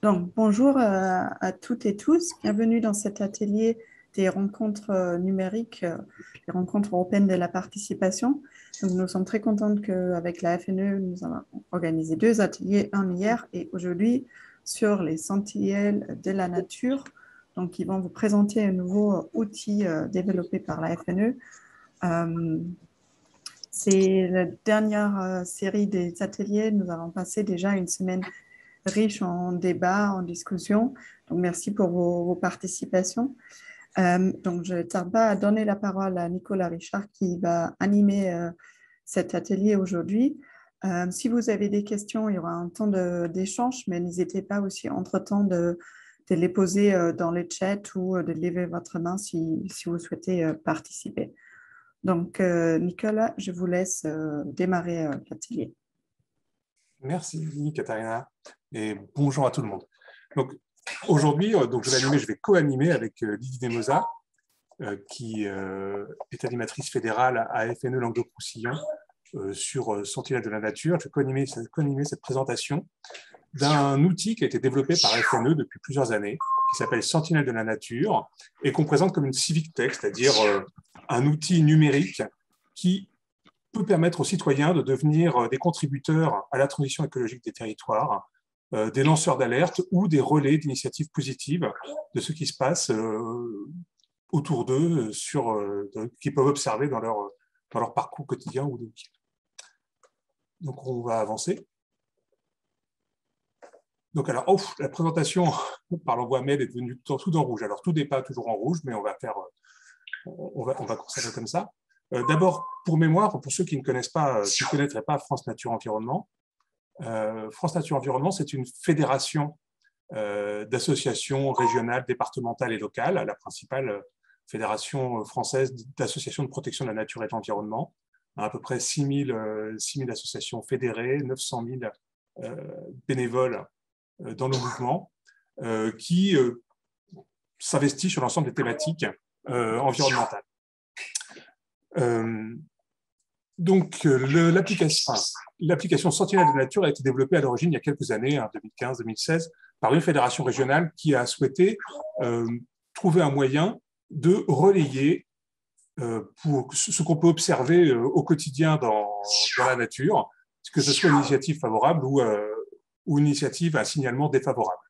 Donc, bonjour à toutes et tous. Bienvenue dans cet atelier des rencontres numériques, les rencontres européennes de la participation. Donc, nous sommes très contentes qu'avec la FNE, nous avons organisé deux ateliers, un hier et aujourd'hui, sur les sentinelles de la nature. Donc, ils vont vous présenter un nouveau outil développé par la FNE. Euh, c'est la dernière série des ateliers. Nous avons passé déjà une semaine riche en débats, en discussions. Donc, merci pour vos participations. Donc, je ne tarde pas à donner la parole à Nicolas Richard qui va animer cet atelier aujourd'hui. Si vous avez des questions, il y aura un temps d'échange, mais n'hésitez pas aussi entre-temps de les poser dans le chat ou de lever votre main si vous souhaitez participer. Donc, Nicolas, je vous laisse démarrer l'atelier. Merci, Katharina, et bonjour à tout le monde. Donc, aujourd'hui, je vais co-animer avec Lydie Desmoza, qui est animatrice fédérale à FNE Languedoc-Roussillon sur Sentinelles de la nature. Je vais co-animer cette présentation d'un outil qui a été développé par FNE depuis plusieurs années, qui s'appelle Sentinelles de la nature, et qu'on présente comme une civic tech, c'est-à-dire un outil numérique qui peut permettre aux citoyens de devenir des contributeurs à la transition écologique des territoires, des lanceurs d'alerte ou des relais d'initiatives positives de ce qui se passe autour d'eux, qu'ils peuvent observer dans leur parcours quotidien ou de week-end. Donc, on va avancer. Donc, alors, la présentation par l'envoi mail est devenue tout en rouge. Alors, tout n'est pas toujours en rouge, mais on va conserver comme ça. D'abord, pour mémoire, pour ceux qui ne connaîtraient pas France Nature Environnement, France Nature Environnement, c'est une fédération d'associations régionales, départementales et locales, la principale fédération française d'associations de protection de la nature et de l'environnement, à peu près 6 000 associations fédérées, 900 000 bénévoles dans le mouvement, qui s'investit sur l'ensemble des thématiques environnementales. Donc, l'application Sentinelle de la nature a été développée à l'origine il y a quelques années, 2015-2016, par une fédération régionale qui a souhaité trouver un moyen de relayer pour ce qu'on peut observer au quotidien dans la nature, que ce soit une initiative favorable ou une initiative à signalement défavorable.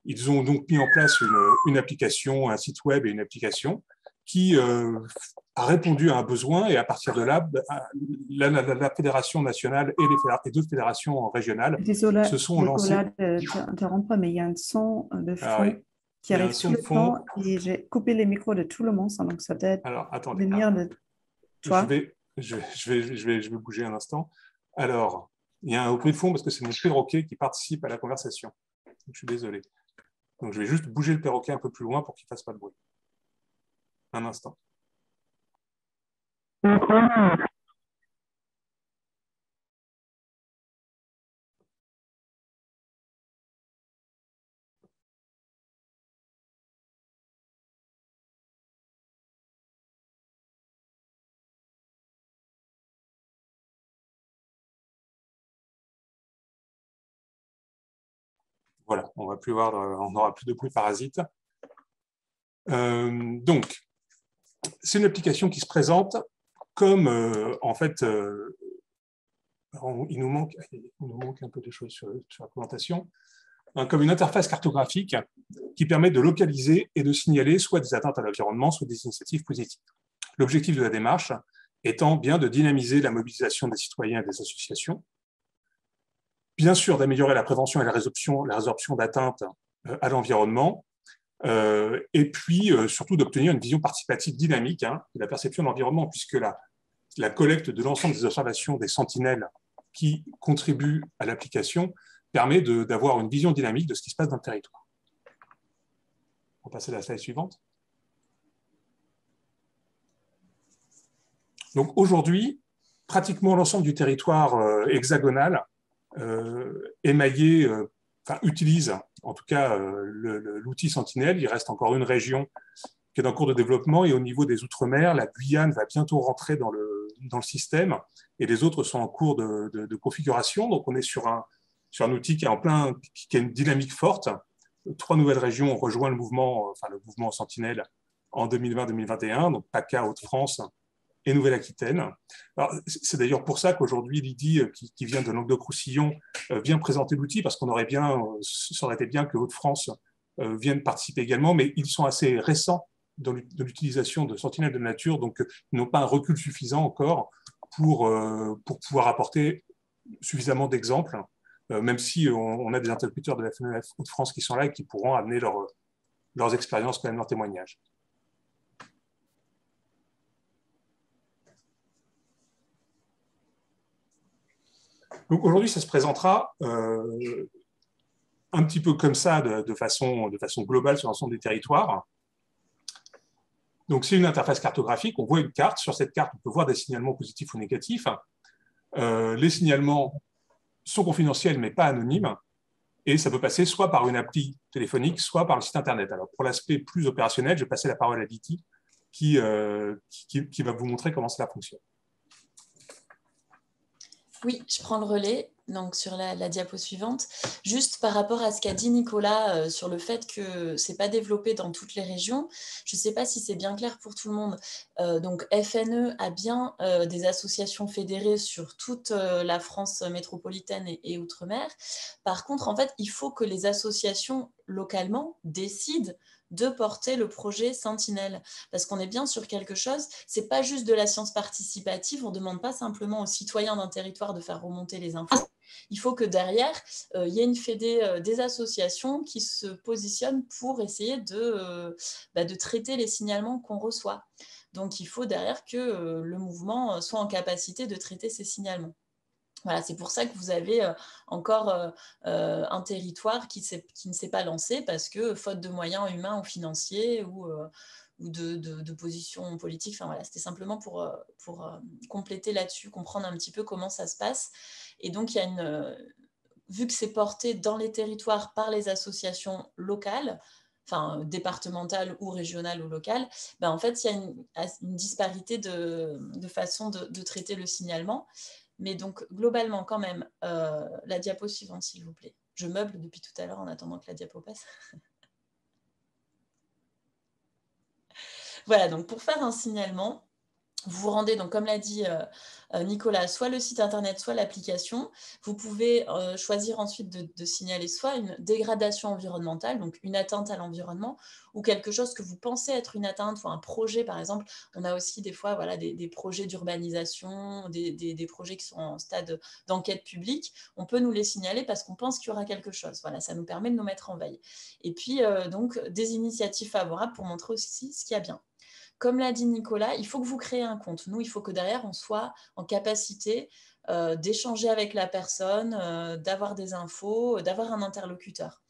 Ils ont donc mis en place une application, un site web et une application qui a répondu à un besoin, et à partir de là, la fédération nationale et d'autres fédérations régionales se sont lancées. Désolée de t'interrompre, mais il y a un son de fond qui arrive tout le fond. temps et j'ai coupé les micros de tout le monde, donc ça doit venir de toi. Je vais bouger un instant. Alors, il y a un bruit de fond parce que c'est mon perroquet qui participe à la conversation. Donc, je suis désolé. Donc, je vais juste bouger le perroquet un peu plus loin pour qu'il ne fasse pas de bruit. Un instant. Voilà, on n'aura plus de bruit parasite. Donc, c'est une application qui se présente comme, en fait, il nous manque un peu de choses sur la présentation, comme une interface cartographique qui permet de localiser et de signaler soit des atteintes à l'environnement, soit des initiatives positives. L'objectif de la démarche étant bien de dynamiser la mobilisation des citoyens et des associations, bien sûr d'améliorer la prévention et la résorption d'atteintes à l'environnement, et puis surtout d'obtenir une vision participative dynamique de la perception de l'environnement, puisque la collecte de l'ensemble des observations des sentinelles qui contribuent à l'application permet d'avoir une vision dynamique de ce qui se passe dans le territoire. On va passer à la slide suivante. Donc aujourd'hui, pratiquement l'ensemble du territoire hexagonal émaillé, utilise en tout cas l'outil Sentinelle. Il reste encore une région qui est en cours de développement, et au niveau des Outre-mer, la Guyane va bientôt rentrer dans le système, et les autres sont en cours de configuration. Donc on est sur un outil qui a une dynamique forte, 3 nouvelles régions ont rejoint le mouvement Sentinelle en 2020-2021, donc PACA, Hauts-de-France et Nouvelle-Aquitaine. C'est d'ailleurs pour ça qu'aujourd'hui, Lydie, qui vient de Languedoc-Roussillon, vient présenter l'outil, parce ça aurait été bien que Hauts-de-France vienne participer également, mais ils sont assez récents dans l'utilisation de Sentinelle de nature, donc ils n'ont pas un recul suffisant encore pour pouvoir apporter suffisamment d'exemples, même si on a des interlocuteurs de la FNEF Hauts-de-France qui sont là et qui pourront amener leurs expériences, quand même, leurs témoignages. Donc aujourd'hui, ça se présentera un petit peu comme ça, de façon globale sur l'ensemble des territoires. Donc c'est une interface cartographique, on voit une carte. Sur cette carte, on peut voir des signalements positifs ou négatifs. Les signalements sont confidentiels, mais pas anonymes. Et ça peut passer soit par une appli téléphonique, soit par le site Internet. Alors pour l'aspect plus opérationnel, je vais passer la parole à Lydie, qui va vous montrer comment cela fonctionne. Oui, je prends le relais donc sur la diapo suivante. Juste par rapport à ce qu'a dit Nicolas sur le fait que ce n'est pas développé dans toutes les régions, je ne sais pas si c'est bien clair pour tout le monde. Donc FNE a bien des associations fédérées sur toute la France métropolitaine et outre-mer. Par contre, en fait, il faut que les associations localement décident de porter le projet Sentinelle. Parce qu'on est bien sur quelque chose, ce n'est pas juste de la science participative, on ne demande pas simplement aux citoyens d'un territoire de faire remonter les infos. Il faut que derrière, il y ait une fédé des associations qui se positionnent pour essayer de traiter les signalements qu'on reçoit. Donc, il faut derrière que le mouvement soit en capacité de traiter ces signalements. Voilà, c'est pour ça que vous avez encore un territoire qui ne s'est pas lancé parce que faute de moyens humains ou financiers ou de position politique. Enfin, voilà, c'était simplement pour compléter là-dessus, comprendre un petit peu comment ça se passe. Et donc, il y a vu que c'est porté dans les territoires par les associations locales, enfin départementales ou régionales ou locales, en fait, il y a une disparité de façon de traiter le signalement. Mais donc, globalement, quand même, la diapo suivante, s'il vous plaît. Je meuble depuis tout à l'heure en attendant que la diapo passe. Voilà, donc pour faire un signalement, vous vous rendez, donc, comme l'a dit Nicolas, soit le site internet, soit l'application. Vous pouvez choisir ensuite de signaler soit une dégradation environnementale, donc une atteinte à l'environnement, ou quelque chose que vous pensez être une atteinte, ou un projet, par exemple. On a aussi des fois des projets d'urbanisation, des projets qui sont en stade d'enquête publique. On peut nous les signaler parce qu'on pense qu'il y aura quelque chose. Voilà, ça nous permet de nous mettre en veille. Et puis, donc, des initiatives favorables pour montrer aussi ce qu'il y a bien. Comme l'a dit Nicolas, il faut que vous créez un compte. Nous, il faut que derrière, on soit en capacité d'échanger avec la personne, d'avoir des infos, d'avoir un interlocuteur.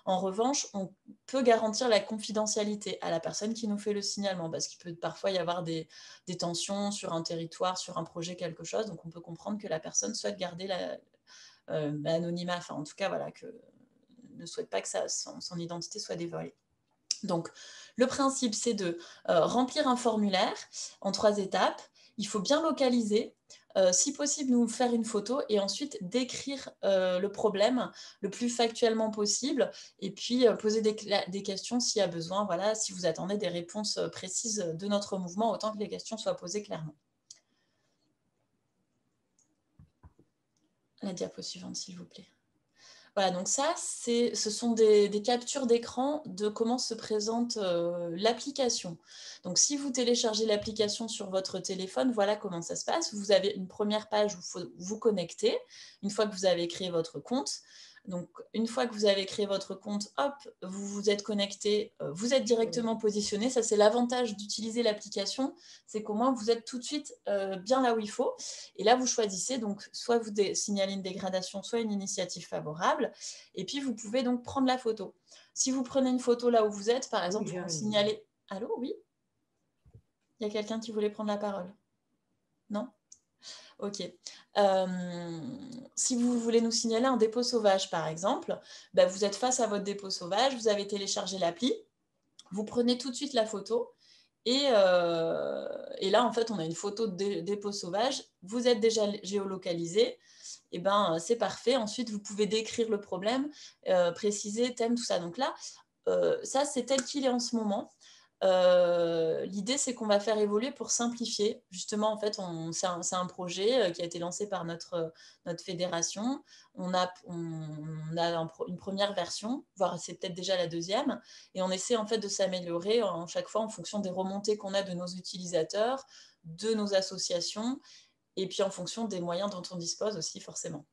En revanche, on peut garantir la confidentialité à la personne qui nous fait le signalement, parce qu'il peut parfois y avoir des tensions sur un territoire, sur un projet, quelque chose. Donc, on peut comprendre que la personne souhaite garder l'anonymat, enfin, en tout cas, voilà, ne souhaite pas que son identité soit dévoilée. Donc, le principe, c'est de remplir un formulaire en 3 étapes. Il faut bien localiser, si possible, nous faire une photo et ensuite décrire le problème le plus factuellement possible et puis poser des questions s'il y a besoin. Voilà, si vous attendez des réponses précises de notre mouvement, autant que les questions soient posées clairement. La diapo suivante, s'il vous plaît. Voilà, donc ça, ce sont des captures d'écran de comment se présente l'application. Donc, si vous téléchargez l'application sur votre téléphone, voilà comment ça se passe. Vous avez une première page où il faut vous connecter, une fois que vous avez créé votre compte. Donc, une fois que vous avez créé votre compte, hop, vous vous êtes connecté, vous êtes directement positionné. Ça, c'est l'avantage d'utiliser l'application, c'est qu'au moins, vous êtes tout de suite bien là où il faut. Et là, vous choisissez, donc, soit vous signalez une dégradation, soit une initiative favorable. Et puis, vous pouvez donc prendre la photo. Si vous prenez une photo là où vous êtes, par exemple, vous signalez... Allô, oui? Il y a quelqu'un qui voulait prendre la parole? Non? Ok. Si vous voulez nous signaler un dépôt sauvage, par exemple, vous êtes face à votre dépôt sauvage, vous avez téléchargé l'appli, vous prenez tout de suite la photo et là, en fait, on a une photo de dépôt sauvage. Vous êtes déjà géolocalisé eh ben, c'est parfait. Ensuite, vous pouvez décrire le problème, préciser, thème, tout ça. Donc là, ça, c'est tel qu'il est en ce moment. L'idée, c'est qu'on va faire évoluer pour simplifier. Justement, en fait, c'est un projet qui a été lancé par notre fédération. On a une première version, voire c'est peut-être déjà la deuxième, et on essaie en fait de s'améliorer chaque fois en fonction des remontées qu'on a de nos utilisateurs, de nos associations, et puis en fonction des moyens dont on dispose aussi, forcément.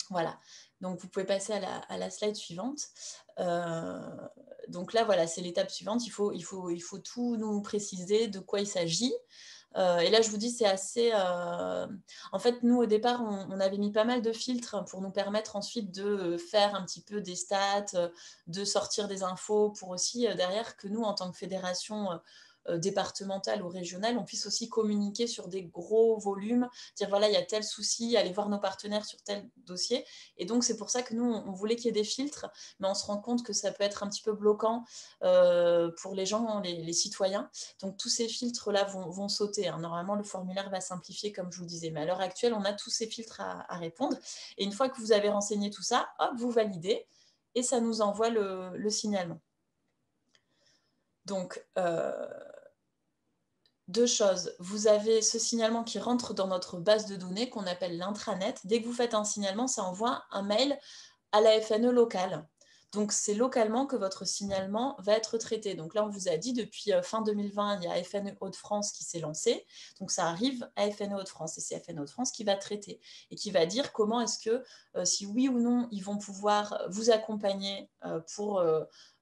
Voilà, donc vous pouvez passer à la slide suivante. Donc là, voilà, c'est l'étape suivante. Il faut tout nous préciser de quoi il s'agit. Et là, je vous dis, c'est assez... En fait, nous, au départ, on avait mis pas mal de filtres pour nous permettre ensuite de faire un petit peu des stats, de sortir des infos, pour aussi, derrière, que nous, en tant que fédération départementale ou régionale, on puisse aussi communiquer sur des gros volumes, dire voilà, il y a tel souci, aller voir nos partenaires sur tel dossier. Et donc, c'est pour ça que nous, on voulait qu'il y ait des filtres, mais on se rend compte que ça peut être un petit peu bloquant pour les gens, les citoyens. Donc, tous ces filtres-là vont sauter. Hein. Normalement, le formulaire va simplifier, comme je vous disais. Mais à l'heure actuelle, on a tous ces filtres à répondre. Et une fois que vous avez renseigné tout ça, hop, vous validez et ça nous envoie le signalement. Donc, deux choses. Vous avez ce signalement qui rentre dans notre base de données qu'on appelle l'intranet. Dès que vous faites un signalement, ça envoie un mail à la FNE locale. Donc, c'est localement que votre signalement va être traité. Donc là, on vous a dit, depuis fin 2020, il y a FNE Hauts-de-France qui s'est lancé. Donc, ça arrive à FNE Hauts-de-France. Et c'est FNE Hauts-de-France qui va traiter et qui va dire comment est-ce que, si oui ou non, ils vont pouvoir vous accompagner pour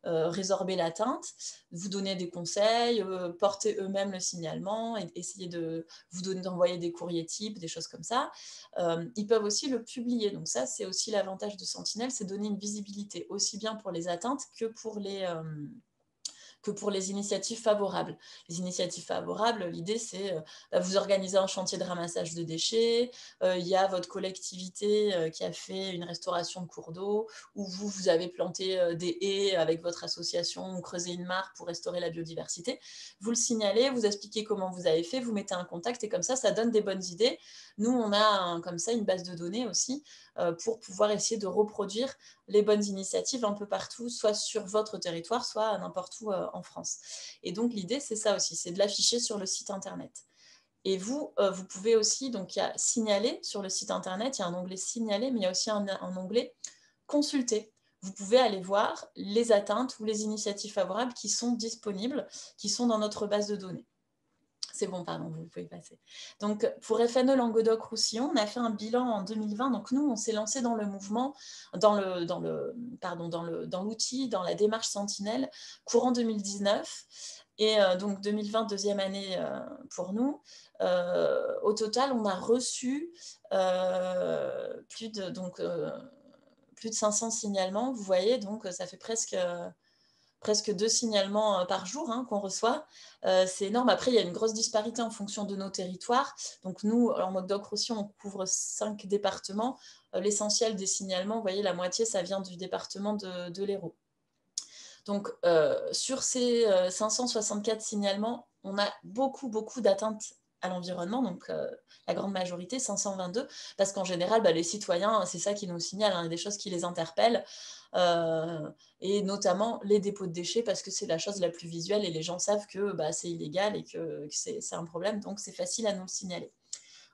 résorber l'atteinte, vous donner des conseils, porter eux-mêmes le signalement, et essayer de vous d'envoyer des courriers types, des choses comme ça. Ils peuvent aussi le publier. Donc ça, c'est aussi l'avantage de Sentinelle, c'est donner une visibilité aussi bien pour les atteintes que pour les initiatives favorables. Les initiatives favorables, l'idée, c'est vous organiser un chantier de ramassage de déchets, il y a votre collectivité qui a fait une restauration de cours d'eau, ou vous avez planté des haies avec votre association, ou creusé une mare pour restaurer la biodiversité. Vous le signalez, vous expliquez comment vous avez fait, vous mettez un contact, et comme ça donne des bonnes idées. Nous, on a comme ça une base de données aussi pour pouvoir essayer de reproduire les bonnes initiatives un peu partout, soit sur votre territoire, soit n'importe où en France. Et donc, l'idée, c'est ça aussi, c'est de l'afficher sur le site Internet. Et vous pouvez aussi, donc il y a signaler sur le site Internet, il y a un onglet signaler, mais il y a aussi un onglet consulter. Vous pouvez aller voir les atteintes ou les initiatives favorables qui sont disponibles, qui sont dans notre base de données. C'est bon, pardon, vous pouvez passer. Donc, pour FNE Languedoc-Roussillon, on a fait un bilan en 2020. Donc, nous, on s'est lancé dans le mouvement, dans l'outil, dans la démarche Sentinelle, courant 2019. Et donc, 2020, deuxième année pour nous. Au total, on a reçu plus de 500 signalements. Vous voyez, donc, ça fait presque 2 signalements par jour qu'on reçoit. C'est énorme. Après, il y a une grosse disparité en fonction de nos territoires. Donc, nous, en Languedoc-Roussillon, on couvre 5 départements. L'essentiel des signalements, vous voyez, la moitié, ça vient du département de l'Hérault. Donc, sur ces 564 signalements, on a beaucoup d'atteintes à l'environnement, donc la grande majorité, 522, parce qu'en général, les citoyens, c'est ça qui nous signale, il y a des choses qui les interpellent, et notamment les dépôts de déchets, parce que c'est la chose la plus visuelle, et les gens savent que c'est illégal et que c'est un problème, donc c'est facile à nous le signaler.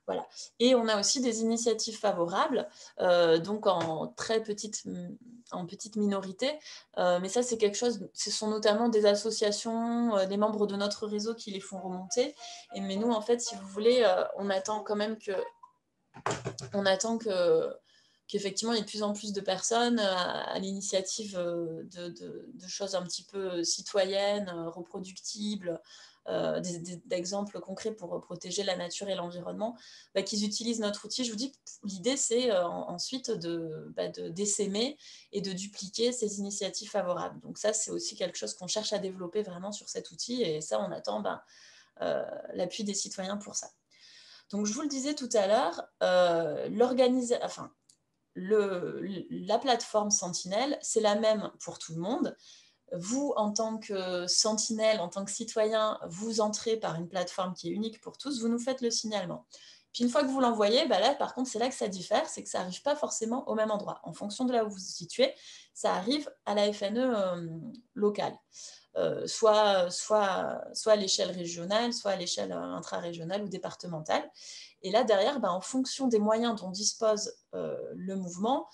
Voilà. Et on a aussi des initiatives favorables, donc en petite minorité, mais ça c'est quelque chose, ce sont notamment des associations, des membres de notre réseau qui les font remonter, mais nous en fait, si vous voulez, on attend quand même qu'effectivement il y ait de plus en plus de personnes à l'initiative de choses un petit peu citoyennes, reproductibles, d'exemples concrets pour protéger la nature et l'environnement, qu'ils utilisent notre outil. Je vous dis, l'idée, c'est ensuite d'essaimer et de dupliquer ces initiatives favorables. Donc ça, c'est aussi quelque chose qu'on cherche à développer vraiment sur cet outil, et ça, on attend l'appui des citoyens pour ça. Donc, je vous le disais tout à l'heure, la plateforme Sentinelle, c'est la même pour tout le monde. Vous, en tant que sentinelle, en tant que citoyen, vous entrez par une plateforme qui est unique pour tous, vous nous faites le signalement. Puis une fois que vous l'envoyez, là, par contre, c'est là que ça diffère, c'est que ça n'arrive pas forcément au même endroit. En fonction de là où vous vous situez, ça arrive à la FNE locale. Soit à l'échelle régionale, soit à l'échelle intra-régionale ou départementale. Et là, derrière, en fonction des moyens dont dispose le mouvement,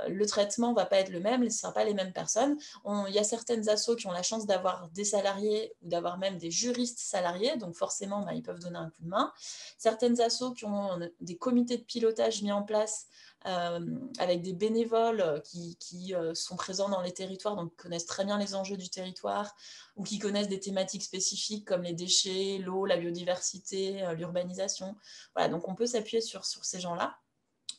le traitement ne va pas être le même, ce ne sera pas les mêmes personnes. Il y a certaines assos qui ont la chance d'avoir des salariés ou d'avoir même des juristes salariés, donc forcément, ils peuvent donner un coup de main. Certaines assos qui ont des comités de pilotage mis en place avec des bénévoles qui sont présents dans les territoires, donc connaissent très bien les enjeux du territoire, ou qui connaissent des thématiques spécifiques comme les déchets, l'eau, la biodiversité, l'urbanisation. Voilà, donc on peut s'appuyer sur ces gens-là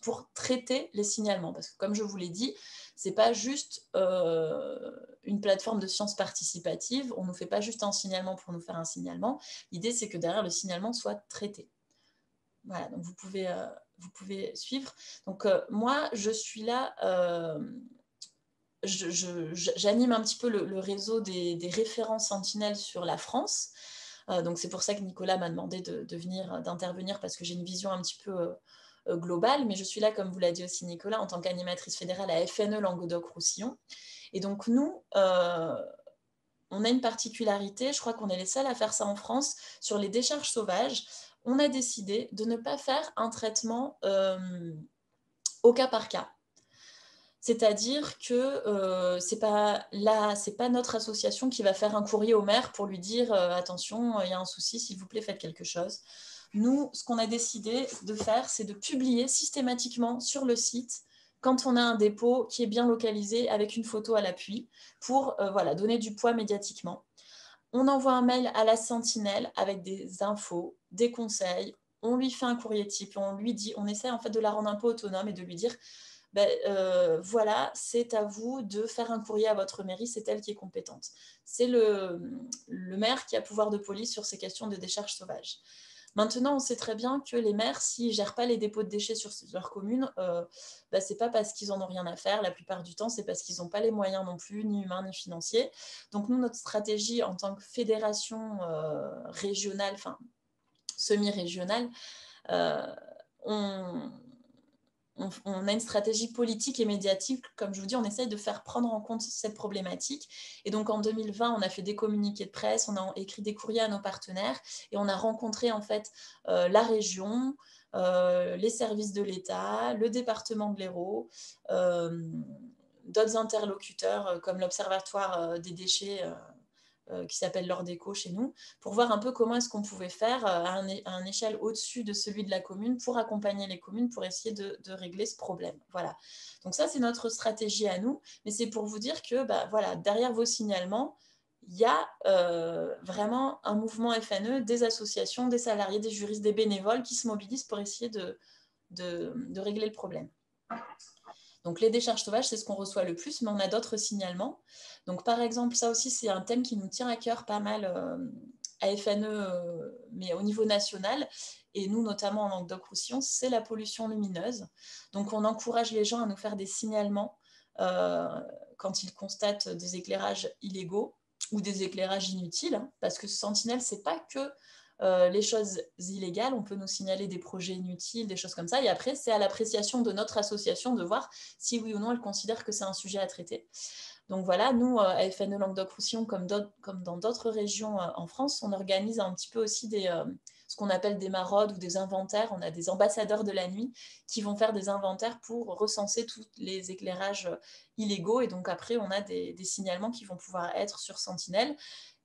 pour traiter les signalements. Parce que comme je vous l'ai dit, ce n'est pas juste une plateforme de sciences participatives, on ne nous fait pas juste un signalement pour nous faire un signalement. L'idée, c'est que derrière, le signalement soit traité. Voilà, donc vous pouvez suivre. Donc moi, je suis là, j'anime un petit peu le réseau des référents Sentinelle sur la France. Donc c'est pour ça que Nicolas m'a demandé d'intervenir parce que j'ai une vision un petit peu globale, mais je suis là, comme vous l'a dit aussi Nicolas, en tant qu'animatrice fédérale à FNE Languedoc-Roussillon. Et donc nous, on a une particularité, je crois qu'on est les seuls à faire ça en France, sur les décharges sauvages. On a décidé de ne pas faire un traitement au cas par cas. C'est-à-dire que c'est pas notre association qui va faire un courrier au maire pour lui dire attention, il y a un souci, s'il vous plaît, faites quelque chose. Nous, ce qu'on a décidé de faire, c'est de publier systématiquement sur le site quand on a un dépôt qui est bien localisé avec une photo à l'appui pour donner du poids médiatiquement. On envoie un mail à la Sentinelle avec des infos, des conseils. On lui fait un courrier type, on lui dit, on essaie en fait de la rendre un peu autonome et de lui dire voilà, c'est à vous de faire un courrier à votre mairie, c'est elle qui est compétente. C'est le maire qui a pouvoir de police sur ces questions de décharges sauvages. Maintenant, on sait très bien que les maires, s'ils ne gèrent pas les dépôts de déchets sur leur commune, ce n'est pas parce qu'ils n'en ont rien à faire. La plupart du temps, c'est parce qu'ils n'ont pas les moyens non plus, ni humains, ni financiers. Donc nous, notre stratégie en tant que fédération régionale, enfin semi-régionale, on a une stratégie politique et médiatique. Comme je vous dis, on essaye de faire prendre en compte cette problématique. Et donc, en 2020, on a fait des communiqués de presse, on a écrit des courriers à nos partenaires et on a rencontré en fait la région, les services de l'État, le département de l'Hérault, d'autres interlocuteurs comme l'Observatoire des déchets qui s'appelle l'Ordéco chez nous, pour voir un peu comment est-ce qu'on pouvait faire à une échelle au-dessus de celui de la commune pour accompagner les communes pour essayer de régler ce problème. Voilà. Donc ça, c'est notre stratégie à nous, mais c'est pour vous dire que derrière vos signalements, il y a vraiment un mouvement FNE, des associations, des salariés, des juristes, des bénévoles qui se mobilisent pour essayer de régler le problème. Donc les décharges sauvages, c'est ce qu'on reçoit le plus, mais on a d'autres signalements. Donc par exemple, ça aussi, c'est un thème qui nous tient à cœur pas mal à FNE, mais au niveau national. Et nous, notamment en Languedoc-Roussillon, c'est la pollution lumineuse. Donc on encourage les gens à nous faire des signalements quand ils constatent des éclairages illégaux ou des éclairages inutiles, hein, parce que Sentinelle, c'est pas que les choses illégales, on peut nous signaler des projets inutiles, des choses comme ça, et après c'est à l'appréciation de notre association de voir si oui ou non elle considère que c'est un sujet à traiter. Donc voilà, nous, à FNE Languedoc-Roussillon, comme dans d'autres régions en France, on organise un petit peu aussi ce qu'on appelle des maraudes ou des inventaires. On a des ambassadeurs de la nuit qui vont faire des inventaires pour recenser tous les éclairages illégaux, et donc après on a des signalements qui vont pouvoir être sur Sentinelle.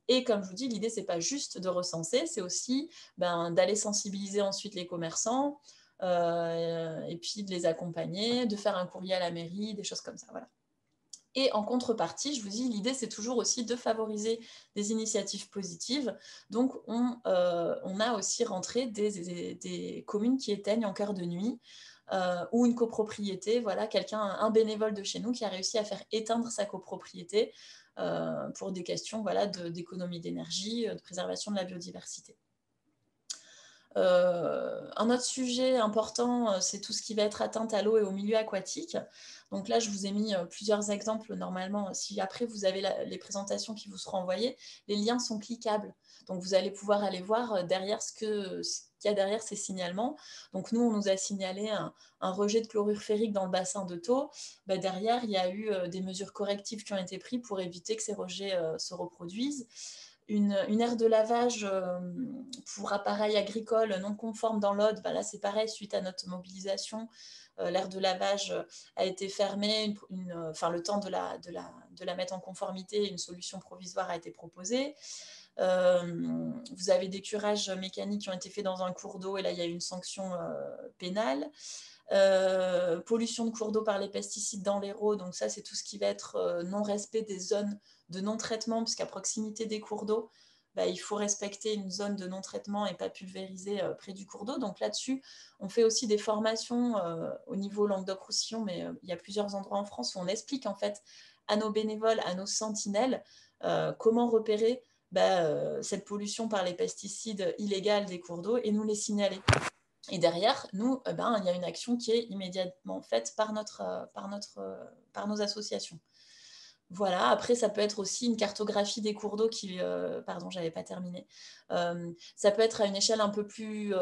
Et comme je vous dis, l'idée, ce n'est pas juste de recenser, c'est aussi d'aller sensibiliser ensuite les commerçants et puis de les accompagner, de faire un courrier à la mairie, des choses comme ça. Voilà. Et en contrepartie, je vous dis, l'idée, c'est toujours aussi de favoriser des initiatives positives. Donc, on a aussi rentré des communes qui éteignent en cœur de nuit ou une copropriété. Voilà, un bénévole de chez nous qui a réussi à faire éteindre sa copropriété pour des questions d'économie d'énergie, de préservation de la biodiversité. Un autre sujet important, c'est tout ce qui va être atteinte à l'eau et au milieu aquatique. Donc là, je vous ai mis plusieurs exemples. Normalement, si après vous avez les présentations qui vous seront envoyées, les liens sont cliquables. Donc vous allez pouvoir aller voir derrière ce qu'il y a derrière ces signalements. Donc nous, on nous a signalé un rejet de chlorure ferrique dans le bassin de Thau. Bah, derrière, il y a eu des mesures correctives qui ont été prises pour éviter que ces rejets se reproduisent. Une aire de lavage pour appareils agricoles non conformes dans l'Aude, bah là c'est pareil, suite à notre mobilisation, l'aire de lavage a été fermée, le temps de la mettre en conformité, une solution provisoire a été proposée. Vous avez des curages mécaniques qui ont été faits dans un cours d'eau et là il y a eu une sanction pénale. Pollution de cours d'eau par les pesticides dans l'Hérault, donc ça c'est tout ce qui va être non-respect des zones de non-traitement, puisqu'à proximité des cours d'eau, bah, il faut respecter une zone de non-traitement et pas pulvériser près du cours d'eau. Donc là-dessus, on fait aussi des formations au niveau Languedoc-Roussillon, mais il y a plusieurs endroits en France où on explique en fait à nos bénévoles, à nos sentinelles, comment repérer cette pollution par les pesticides illégales des cours d'eau et nous les signaler. Et derrière, nous, il y a une action qui est immédiatement faite par nos associations. Voilà, après, ça peut être aussi une cartographie des cours d'eau qui... pardon, j'avais pas terminé. Ça peut être à une échelle un peu plus...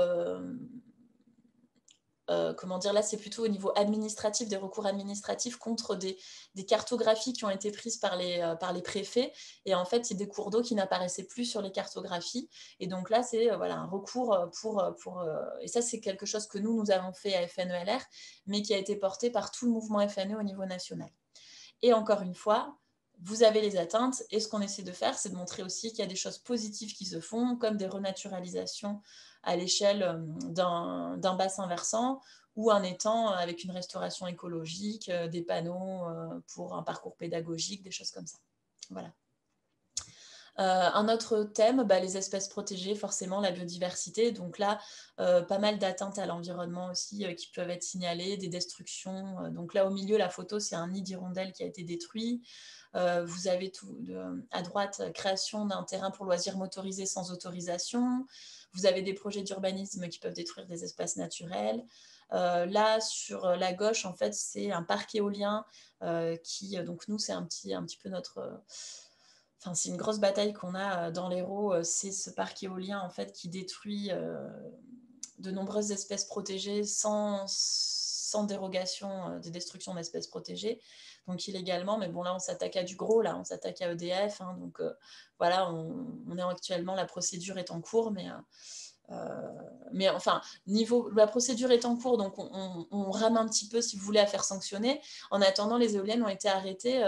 comment dire, là c'est plutôt au niveau administratif, des recours administratifs contre des cartographies qui ont été prises par les préfets, et en fait c'est des cours d'eau qui n'apparaissaient plus sur les cartographies, et donc là c'est un recours et ça c'est quelque chose que nous avons fait à FNELR, mais qui a été porté par tout le mouvement FNE au niveau national. Et encore une fois, vous avez les atteintes, et ce qu'on essaie de faire, c'est de montrer aussi qu'il y a des choses positives qui se font, comme des renaturalisations à l'échelle d'un bassin versant ou un étang avec une restauration écologique, des panneaux pour un parcours pédagogique, des choses comme ça. Voilà. Un autre thème, les espèces protégées, forcément la biodiversité. Donc là, pas mal d'atteintes à l'environnement aussi qui peuvent être signalées, des destructions. Donc là, au milieu, la photo, c'est un nid d'hirondelles qui a été détruit. Vous avez à droite, création d'un terrain pour loisirs motorisés sans autorisation. Vous avez des projets d'urbanisme qui peuvent détruire des espaces naturels. Là, sur la gauche, en fait, c'est un parc éolien qui, donc nous, c'est un petit peu notre... Enfin, c'est une grosse bataille qu'on a dans l'Hérault, c'est ce parc éolien en fait, qui détruit de nombreuses espèces protégées sans dérogation des destructions d'espèces protégées, donc illégalement. Mais bon, là, on s'attaque à du gros, là, on s'attaque à EDF. Hein, donc voilà, on est actuellement, la procédure est en cours, mais enfin, la procédure est en cours, donc on rame un petit peu, si vous voulez, à faire sanctionner. En attendant, les éoliennes ont été arrêtées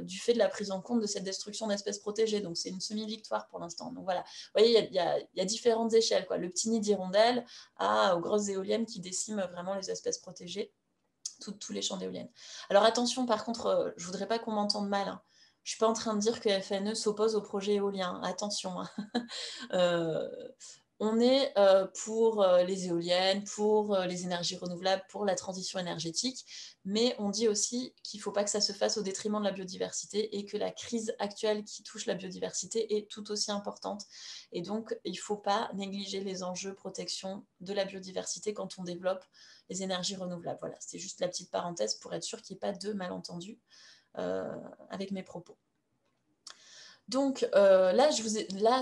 du fait de la prise en compte de cette destruction d'espèces protégées. Donc, c'est une semi-victoire pour l'instant. Donc, voilà. Vous voyez, il y a différentes échelles, quoi. Le petit nid d'hirondelles aux grosses éoliennes qui déciment vraiment les espèces protégées, tous les champs d'éoliennes. Alors, attention, par contre, je ne voudrais pas qu'on m'entende mal. Hein. Je ne suis pas en train de dire que FNE s'oppose au projet éolien. Attention. Hein. On est pour les éoliennes, pour les énergies renouvelables, pour la transition énergétique, mais on dit aussi qu'il ne faut pas que ça se fasse au détriment de la biodiversité et que la crise actuelle qui touche la biodiversité est tout aussi importante. Et donc, il ne faut pas négliger les enjeux protection de la biodiversité quand on développe les énergies renouvelables. Voilà, c'était juste la petite parenthèse pour être sûr qu'il n'y ait pas de malentendus avec mes propos. Donc là,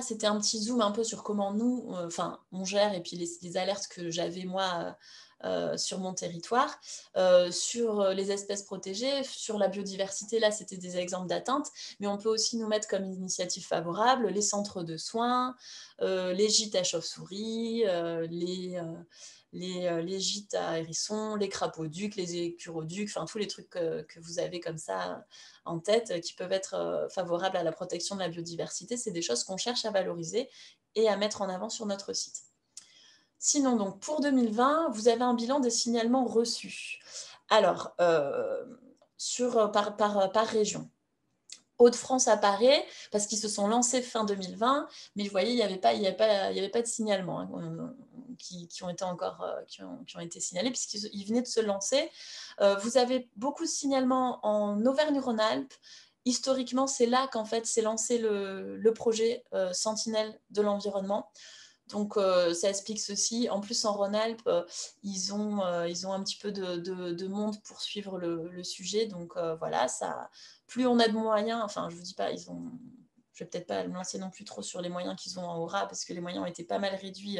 c'était un petit zoom un peu sur comment nous, on gère, et puis les alertes que j'avais moi sur mon territoire, sur les espèces protégées, sur la biodiversité. Là, c'était des exemples d'atteinte, mais on peut aussi nous mettre comme initiative favorable les centres de soins, les gîtes à chauves-souris, les gîtes à hérissons, les crapauducs, les écuroducs, enfin tous les trucs que vous avez comme ça en tête qui peuvent être favorables à la protection de la biodiversité. C'est des choses qu'on cherche à valoriser et à mettre en avant sur notre site. Sinon, donc, pour 2020, vous avez un bilan des signalements reçus. Alors, par région. Hauts-de-France apparaît parce qu'ils se sont lancés fin 2020, mais vous voyez, il n'y avait pas de signalement hein, qui ont été signalés puisqu'ils venaient de se lancer. Vous avez beaucoup de signalements en Auvergne-Rhône-Alpes. Historiquement, c'est là qu'en fait s'est lancé le projet Sentinelle de l'environnement. Donc, ça explique ceci. En plus, en Rhône-Alpes, ils ont un petit peu de monde pour suivre le sujet. Donc, voilà, ça, plus on a de moyens, enfin, je ne vous dis pas, je ne vais peut-être pas me lancer non plus trop sur les moyens qu'ils ont en aura, parce que les moyens ont été pas mal réduits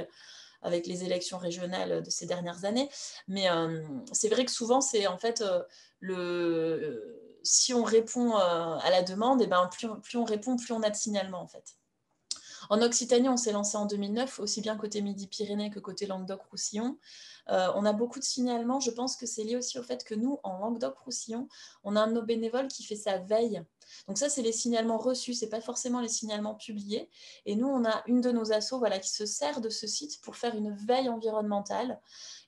avec les élections régionales de ces dernières années. Mais c'est vrai que souvent, c'est en fait si on répond à la demande, et ben, plus on répond, plus on a de signalements en fait. En Occitanie, on s'est lancé en 2009, aussi bien côté Midi-Pyrénées que côté Languedoc-Roussillon. On a beaucoup de signalements. Je pense que c'est lié aussi au fait que nous, en Languedoc-Roussillon, on a un de nos bénévoles qui fait sa veille. Donc ça, c'est les signalements reçus, ce n'est pas forcément les signalements publiés. Et nous, on a une de nos assos qui se sert de ce site pour faire une veille environnementale.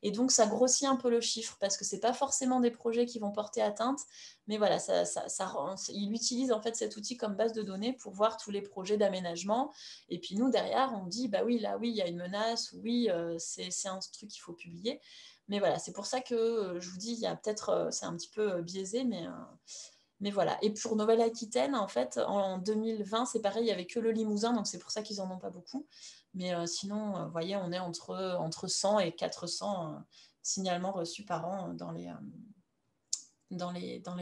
Et donc, ça grossit un peu le chiffre parce que ce n'est pas forcément des projets qui vont porter atteinte, mais voilà, il utilise en fait cet outil comme base de données pour voir tous les projets d'aménagement. Et puis nous, derrière, on dit, bah oui, là, oui, il y a une menace, oui, c'est un truc qu'il faut publier. Mais voilà, c'est pour ça que je vous dis, il y a peut-être, c'est un petit peu biaisé, mais voilà. Et pour Nouvelle-Aquitaine, en fait, en 2020, c'est pareil, il n'y avait que le Limousin, donc c'est pour ça qu'ils n'en ont pas beaucoup. Mais sinon, vous voyez, on est entre 100 et 400 signalements reçus par an dans les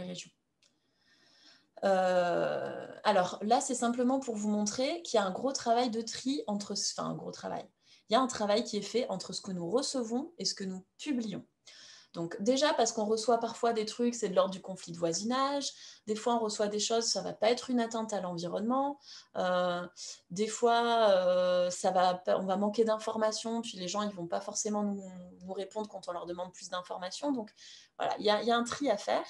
régions. Alors là, c'est simplement pour vous montrer qu'il y a un gros travail de tri enfin un gros travail. Il y a un travail qui est fait entre ce que nous recevons et ce que nous publions. Donc déjà, parce qu'on reçoit parfois des trucs, c'est de l'ordre du conflit de voisinage. Des fois, on reçoit des choses, ça ne va pas être une atteinte à l'environnement. Des fois, on va manquer d'informations, puis les gens ils ne vont pas forcément nous répondre quand on leur demande plus d'informations. Donc voilà, il y a un tri à faire.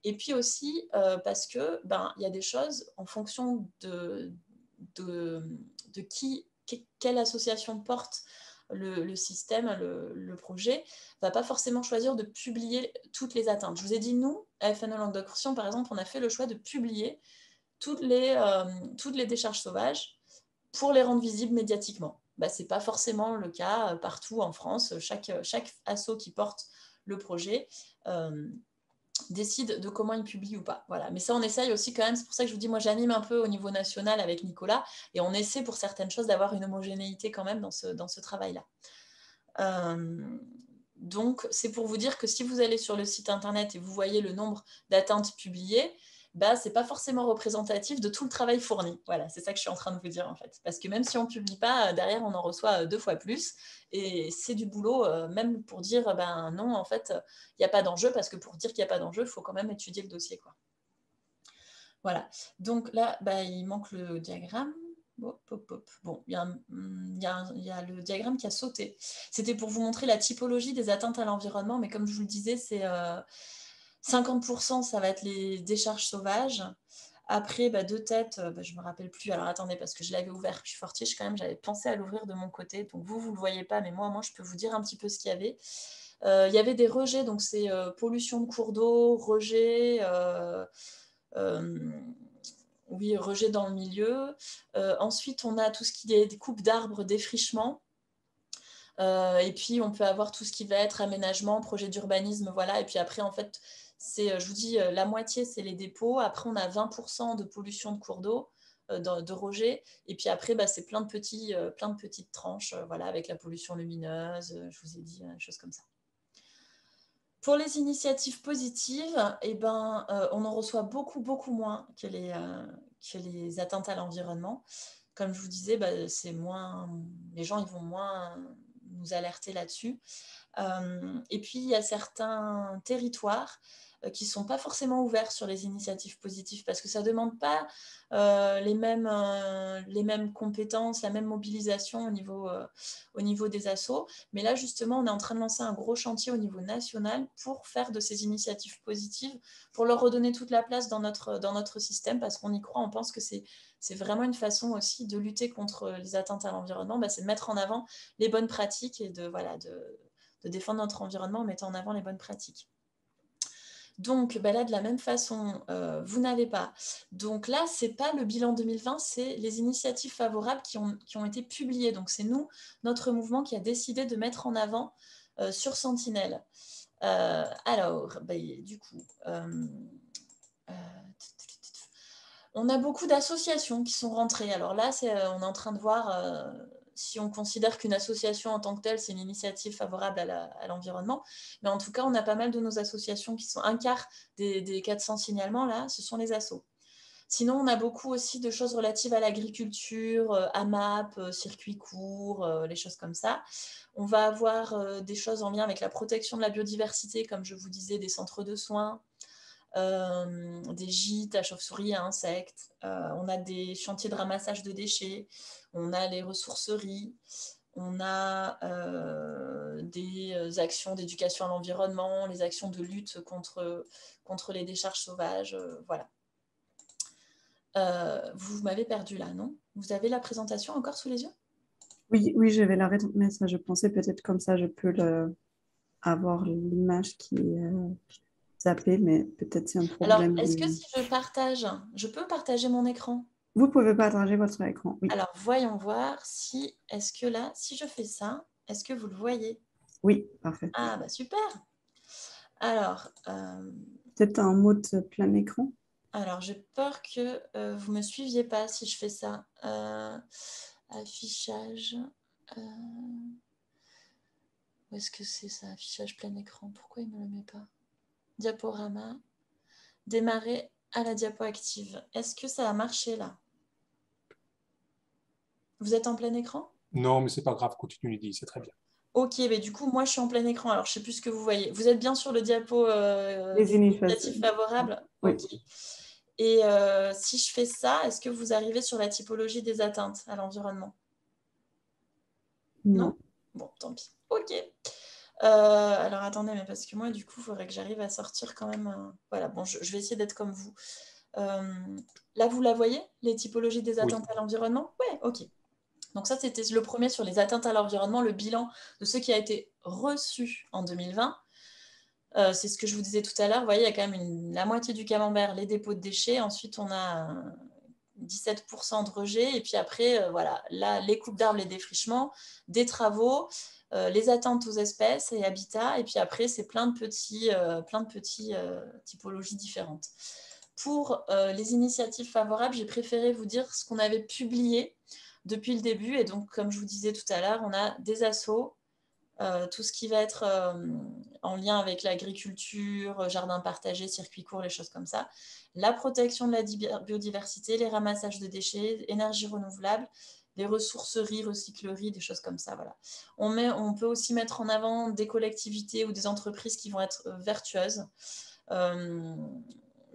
Et puis aussi, parce que il y a des choses en fonction de quelle association porte le système, le projet, ne va pas forcément choisir de publier toutes les atteintes. Je vous ai dit, nous, à FNE Languedoc-Roussillon, par exemple, on a fait le choix de publier toutes les décharges sauvages pour les rendre visibles médiatiquement. Ce n'est pas forcément le cas partout en France. Chaque asso qui porte le projet décide de comment il publie ou pas. Voilà. Mais ça, on essaye aussi quand même. C'est pour ça que je vous dis, moi, j'anime un peu au niveau national avec Nicolas et on essaie pour certaines choses d'avoir une homogénéité quand même dans ce travail-là. Donc, c'est pour vous dire que si vous allez sur le site internet et vous voyez le nombre d'atteintes publiées, ce n'est pas forcément représentatif de tout le travail fourni. Voilà, c'est ça que je suis en train de vous dire en fait. Parce que même si on ne publie pas, derrière, on en reçoit 2 fois plus. Et c'est du boulot, même pour dire, non, en fait, il n'y a pas d'enjeu, parce que pour dire qu'il n'y a pas d'enjeu, il faut quand même étudier le dossier, quoi. Voilà. Donc là, il manque le diagramme. Bon, il y a le diagramme qui a sauté. C'était pour vous montrer la typologie des atteintes à l'environnement, mais comme je vous le disais, c'est 50%, ça va être les décharges sauvages. Après, de tête, je ne me rappelle plus. Alors attendez, parce que je l'avais ouvert, je suis fortiche quand même, j'avais pensé à l'ouvrir de mon côté. Donc vous ne le voyez pas, mais moi, je peux vous dire un petit peu ce qu'il y avait. Il y avait des rejets, donc c'est pollution de cours d'eau, rejet... oui, rejet dans le milieu. Ensuite, on a tout ce qui est des coupes d'arbres, défrichement. Et puis, on peut avoir tout ce qui va être aménagement, projet d'urbanisme, voilà. Et puis après, en fait, je vous dis, la moitié, c'est les dépôts. Après, on a 20% de pollution de cours d'eau, de rejet. Et puis après, c'est plein de petites tranches, voilà, avec la pollution lumineuse, je vous ai dit, des choses comme ça. Pour les initiatives positives, on en reçoit beaucoup, beaucoup moins que les atteintes à l'environnement. Comme je vous disais, c'est moins, les gens ils vont moins nous alerter là-dessus. Et puis, il y a certains territoires qui ne sont pas forcément ouverts sur les initiatives positives parce que ça ne demande pas les mêmes compétences, la même mobilisation au niveau des assos. Mais là, justement, on est en train de lancer un gros chantier au niveau national pour faire de ces initiatives positives, pour leur redonner toute la place dans notre système parce qu'on y croit, on pense que c'est vraiment une façon aussi de lutter contre les atteintes à l'environnement, c'est de mettre en avant les bonnes pratiques et de défendre notre environnement en mettant en avant les bonnes pratiques. Donc là, de la même façon, vous n'avez pas. Donc là, ce n'est pas le bilan 2020, c'est les initiatives favorables qui ont été publiées. Donc c'est nous, notre mouvement, qui a décidé de mettre en avant sur Sentinelle. Alors, du coup... on a beaucoup d'associations qui sont rentrées. Alors là, on est en train de voir si on considère qu'une association en tant que telle, c'est une initiative favorable à l'environnement. Mais en tout cas, on a pas mal de nos associations qui sont un quart des 400 signalements, là, ce sont les assos. Sinon, on a beaucoup aussi de choses relatives à l'agriculture, AMAP, circuits courts, les choses comme ça. On va avoir des choses en lien avec la protection de la biodiversité, comme je vous disais, des centres de soins, des gîtes à chauves-souris, à insectes. On a des chantiers de ramassage de déchets. On a les ressourceries. On a des actions d'éducation à l'environnement, les actions de lutte contre les décharges sauvages. Voilà. Vous m'avez perdu là, non? Vous avez la présentation encore sous les yeux? Oui, j'avais l'arrêt, mais ça, je pensais peut-être comme ça, je peux avoir l'image qui est zappée, mais peut-être c'est un Alors, problème. est-ce que si je partage, je peux partager mon écran? Vous pouvez partager votre écran, oui. Alors, voyons voir si, est-ce que là, si je fais ça, est-ce que vous le voyez? Oui, parfait. Ah, bah super! Alors, Peut-être en mode plein écran. alors j'ai peur que vous ne me suiviez pas si je fais ça. Affichage. Où est-ce que c'est ça? Affichage plein écran. Pourquoi il ne me le met pas? Diaporama. Démarrer à la diapo active. Est-ce que ça a marché là? Vous êtes en plein écran? Non, mais c'est pas grave, continue, Lydie, c'est très bien. Ok, mais du coup, moi je suis en plein écran, alors je ne sais plus ce que vous voyez. Vous êtes bien sur le diapo Les des initiatives favorables? Oui. Ok. Et si je fais ça, est-ce que vous arrivez sur la typologie des atteintes à l'environnement? Non. Bon, tant pis. Ok. Alors attendez, mais parce que moi, du coup, il faudrait que j'arrive à sortir quand même. Voilà, bon, je vais essayer d'être comme vous. Là, vous la voyez, les typologies des atteintes à l'environnement? Oui, ok. Donc ça, c'était le premier sur les atteintes à l'environnement, le bilan de ce qui a été reçu en 2020. C'est ce que je vous disais tout à l'heure. Vous voyez, il y a quand même la moitié du camembert, les dépôts de déchets. Ensuite, on a 17% de rejet. Et puis après, voilà, là, les coupes d'arbres, les défrichements, des travaux, les atteintes aux espèces et habitats. Et puis après, c'est plein de petits typologies différentes. Pour les initiatives favorables, j'ai préféré vous dire ce qu'on avait publié depuis le début. Et donc, comme je vous disais tout à l'heure, on a des assos, tout ce qui va être en lien avec l'agriculture, jardin partagé, circuit court, les choses comme ça. La protection de la biodiversité, les ramassages de déchets, énergie renouvelable, les ressourceries, recycleries, des choses comme ça. Voilà. On peut aussi mettre en avant des collectivités ou des entreprises qui vont être vertueuses.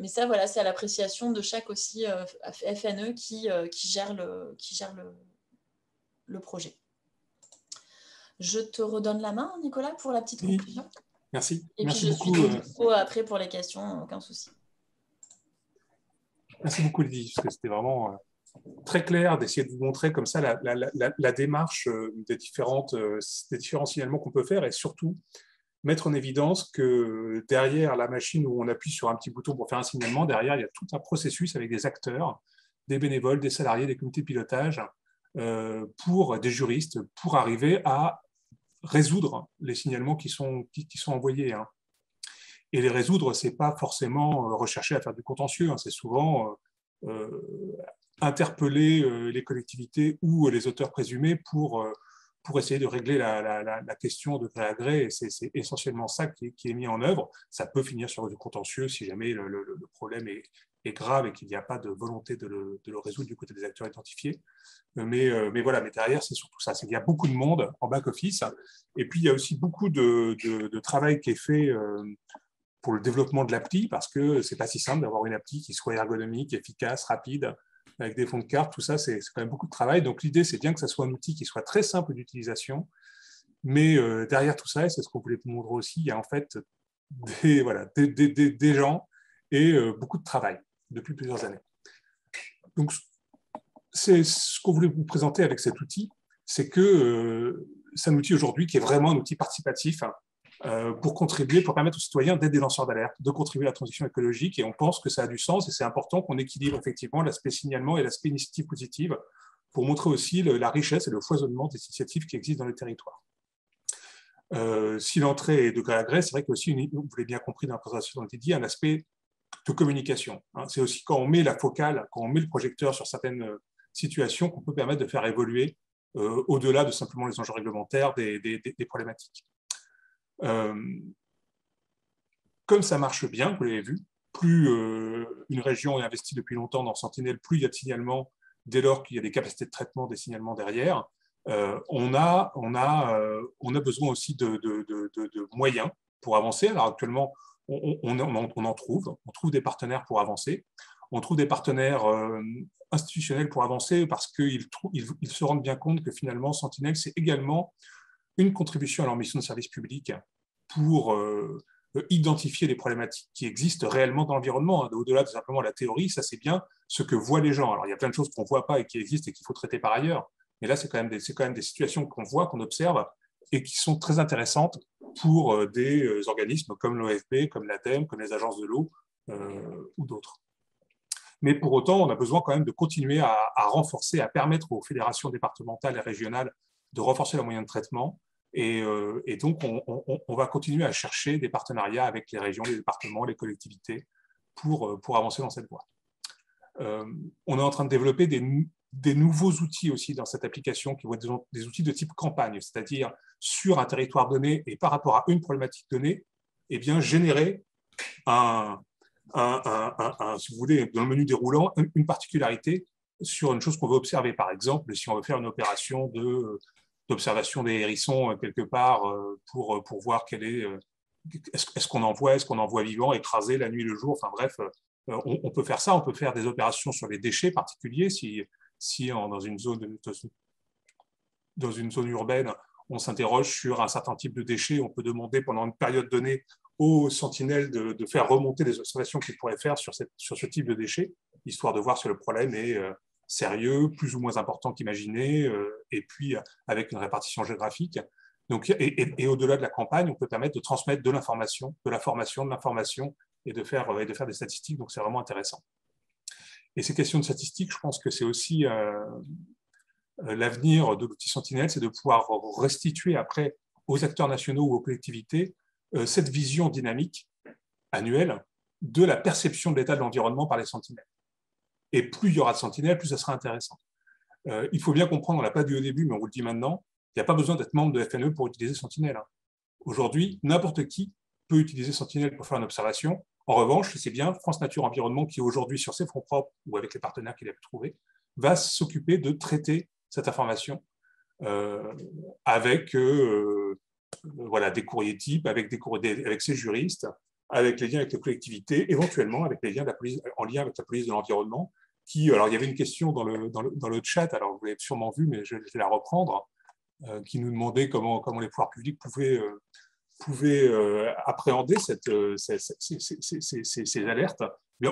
Mais ça, voilà, c'est à l'appréciation de chaque aussi FNE qui gère le projet. Je te redonne la main, Nicolas, pour la petite conclusion. Merci. Et merci puis, je beaucoup. suis dispo après pour les questions, aucun souci. Merci beaucoup, Lydie, parce que c'était vraiment très clair d'essayer de vous montrer comme ça la démarche des différents signalements qu'on peut faire et surtout mettre en évidence que derrière la machine où on appuie sur un petit bouton pour faire un signalement, derrière, il y a tout un processus avec des acteurs, des bénévoles, des salariés, des comités de pilotage, pour des juristes, pour arriver à résoudre les signalements qui sont envoyés. Hein. Et les résoudre, ce n'est pas forcément rechercher à faire du contentieux, hein, c'est souvent interpeller les collectivités ou les auteurs présumés pour essayer de régler la question de gré à gré. Et c'est essentiellement ça qui est mis en œuvre. Ça peut finir sur du contentieux si jamais le problème est grave et qu'il n'y a pas de volonté de le résoudre du côté des acteurs identifiés. Mais voilà, mais derrière, c'est surtout ça. C'est qu'il y a beaucoup de monde en back-office. Et puis, il y a aussi beaucoup de travail qui est fait pour le développement de l'appli, parce que ce n'est pas si simple d'avoir une appli qui soit ergonomique, efficace, rapide, avec des fonds de carte, tout ça, c'est quand même beaucoup de travail. Donc l'idée, c'est bien que ça soit un outil qui soit très simple d'utilisation, mais derrière tout ça, et c'est ce qu'on voulait vous montrer aussi, il y a en fait des gens et beaucoup de travail depuis plusieurs années. Donc c'est ce qu'on voulait vous présenter avec cet outil, c'est que c'est un outil aujourd'hui qui est vraiment un outil participatif, pour contribuer, pour permettre aux citoyens d'être des lanceurs d'alerte, de contribuer à la transition écologique. Et on pense que ça a du sens et c'est important qu'on équilibre effectivement l'aspect signalement et l'aspect initiative positive pour montrer aussi la richesse et le foisonnement des initiatives qui existent dans les territoires. Si l'entrée est de gré à gré, c'est vrai qu'il y a aussi, vous l'avez bien compris dans la présentation de Didier, un aspect de communication. Hein. C'est aussi quand on met la focale, quand on met le projecteur sur certaines situations qu'on peut permettre de faire évoluer au-delà de simplement les enjeux réglementaires des problématiques. Comme ça marche bien, vous l'avez vu, plus une région est investie depuis longtemps dans Sentinelle, plus il y a de signalements dès lors qu'il y a des capacités de traitement des signalements derrière. On a besoin aussi de moyens pour avancer. Alors actuellement, on en trouve. On trouve des partenaires pour avancer. On trouve des partenaires institutionnels pour avancer parce qu'ils se rendent bien compte que finalement, Sentinelle, c'est également une contribution à leur mission de service public pour identifier les problématiques qui existent réellement dans l'environnement. Au-delà de simplement la théorie, ça c'est bien ce que voient les gens. Alors il y a plein de choses qu'on ne voit pas et qui existent et qu'il faut traiter par ailleurs. Mais là, c'est quand même des situations qu'on voit, qu'on observe et qui sont très intéressantes pour des organismes comme l'OFB, comme l'ADEME, comme les agences de l'eau ou d'autres. Mais pour autant, on a besoin quand même de continuer à renforcer, à permettre aux fédérations départementales et régionales de renforcer leurs moyens de traitement. Et donc, on va continuer à chercher des partenariats avec les régions, les départements, les collectivités pour avancer dans cette voie. On est en train de développer des nouveaux outils aussi dans cette application qui vont être des outils de type campagne, c'est-à-dire sur un territoire donné et par rapport à une problématique donnée, eh bien, générer si vous voulez, dans le menu déroulant, une particularité sur une chose qu'on veut observer. Par exemple, si on veut faire une opération d'observation des hérissons quelque part pour voir quel est-ce qu'on envoie vivant, écrasé la nuit, le jour, enfin bref, on peut faire ça. On peut faire des opérations sur les déchets particuliers si dans une zone urbaine, on s'interroge sur un certain type de déchets, on peut demander pendant une période donnée aux sentinelles de faire remonter les observations qu'ils pourraient faire sur ce type de déchets, histoire de voir si le problème est sérieux, plus ou moins important qu'imaginé, et puis avec une répartition géographique. Donc, et au-delà de la campagne, on peut permettre de transmettre de l'information, de la formation, de l'information, et de faire des statistiques. Donc, c'est vraiment intéressant. Et ces questions de statistiques, je pense que c'est aussi l'avenir de l'outil Sentinelle, c'est de pouvoir restituer après aux acteurs nationaux ou aux collectivités cette vision dynamique annuelle de la perception de l'état de l'environnement par les sentinelles. Et plus il y aura de sentinelles, plus ça sera intéressant. Il faut bien comprendre, on ne l'a pas dit au début, mais on vous le dit maintenant, il n'y a pas besoin d'être membre de FNE pour utiliser Sentinelle. Aujourd'hui, n'importe qui peut utiliser Sentinelle pour faire une observation. En revanche, c'est bien France Nature Environnement qui aujourd'hui, sur ses fonds propres ou avec les partenaires qu'il a pu trouver, va s'occuper de traiter cette information avec des courriers types, avec ses juristes, avec les liens avec les collectivités, éventuellement avec les liens de la police, en lien avec la police de l'environnement. Alors, il y avait une question dans le chat, alors vous l'avez sûrement vu, mais je vais la reprendre, qui nous demandait comment les pouvoirs publics pouvaient appréhender ces alertes.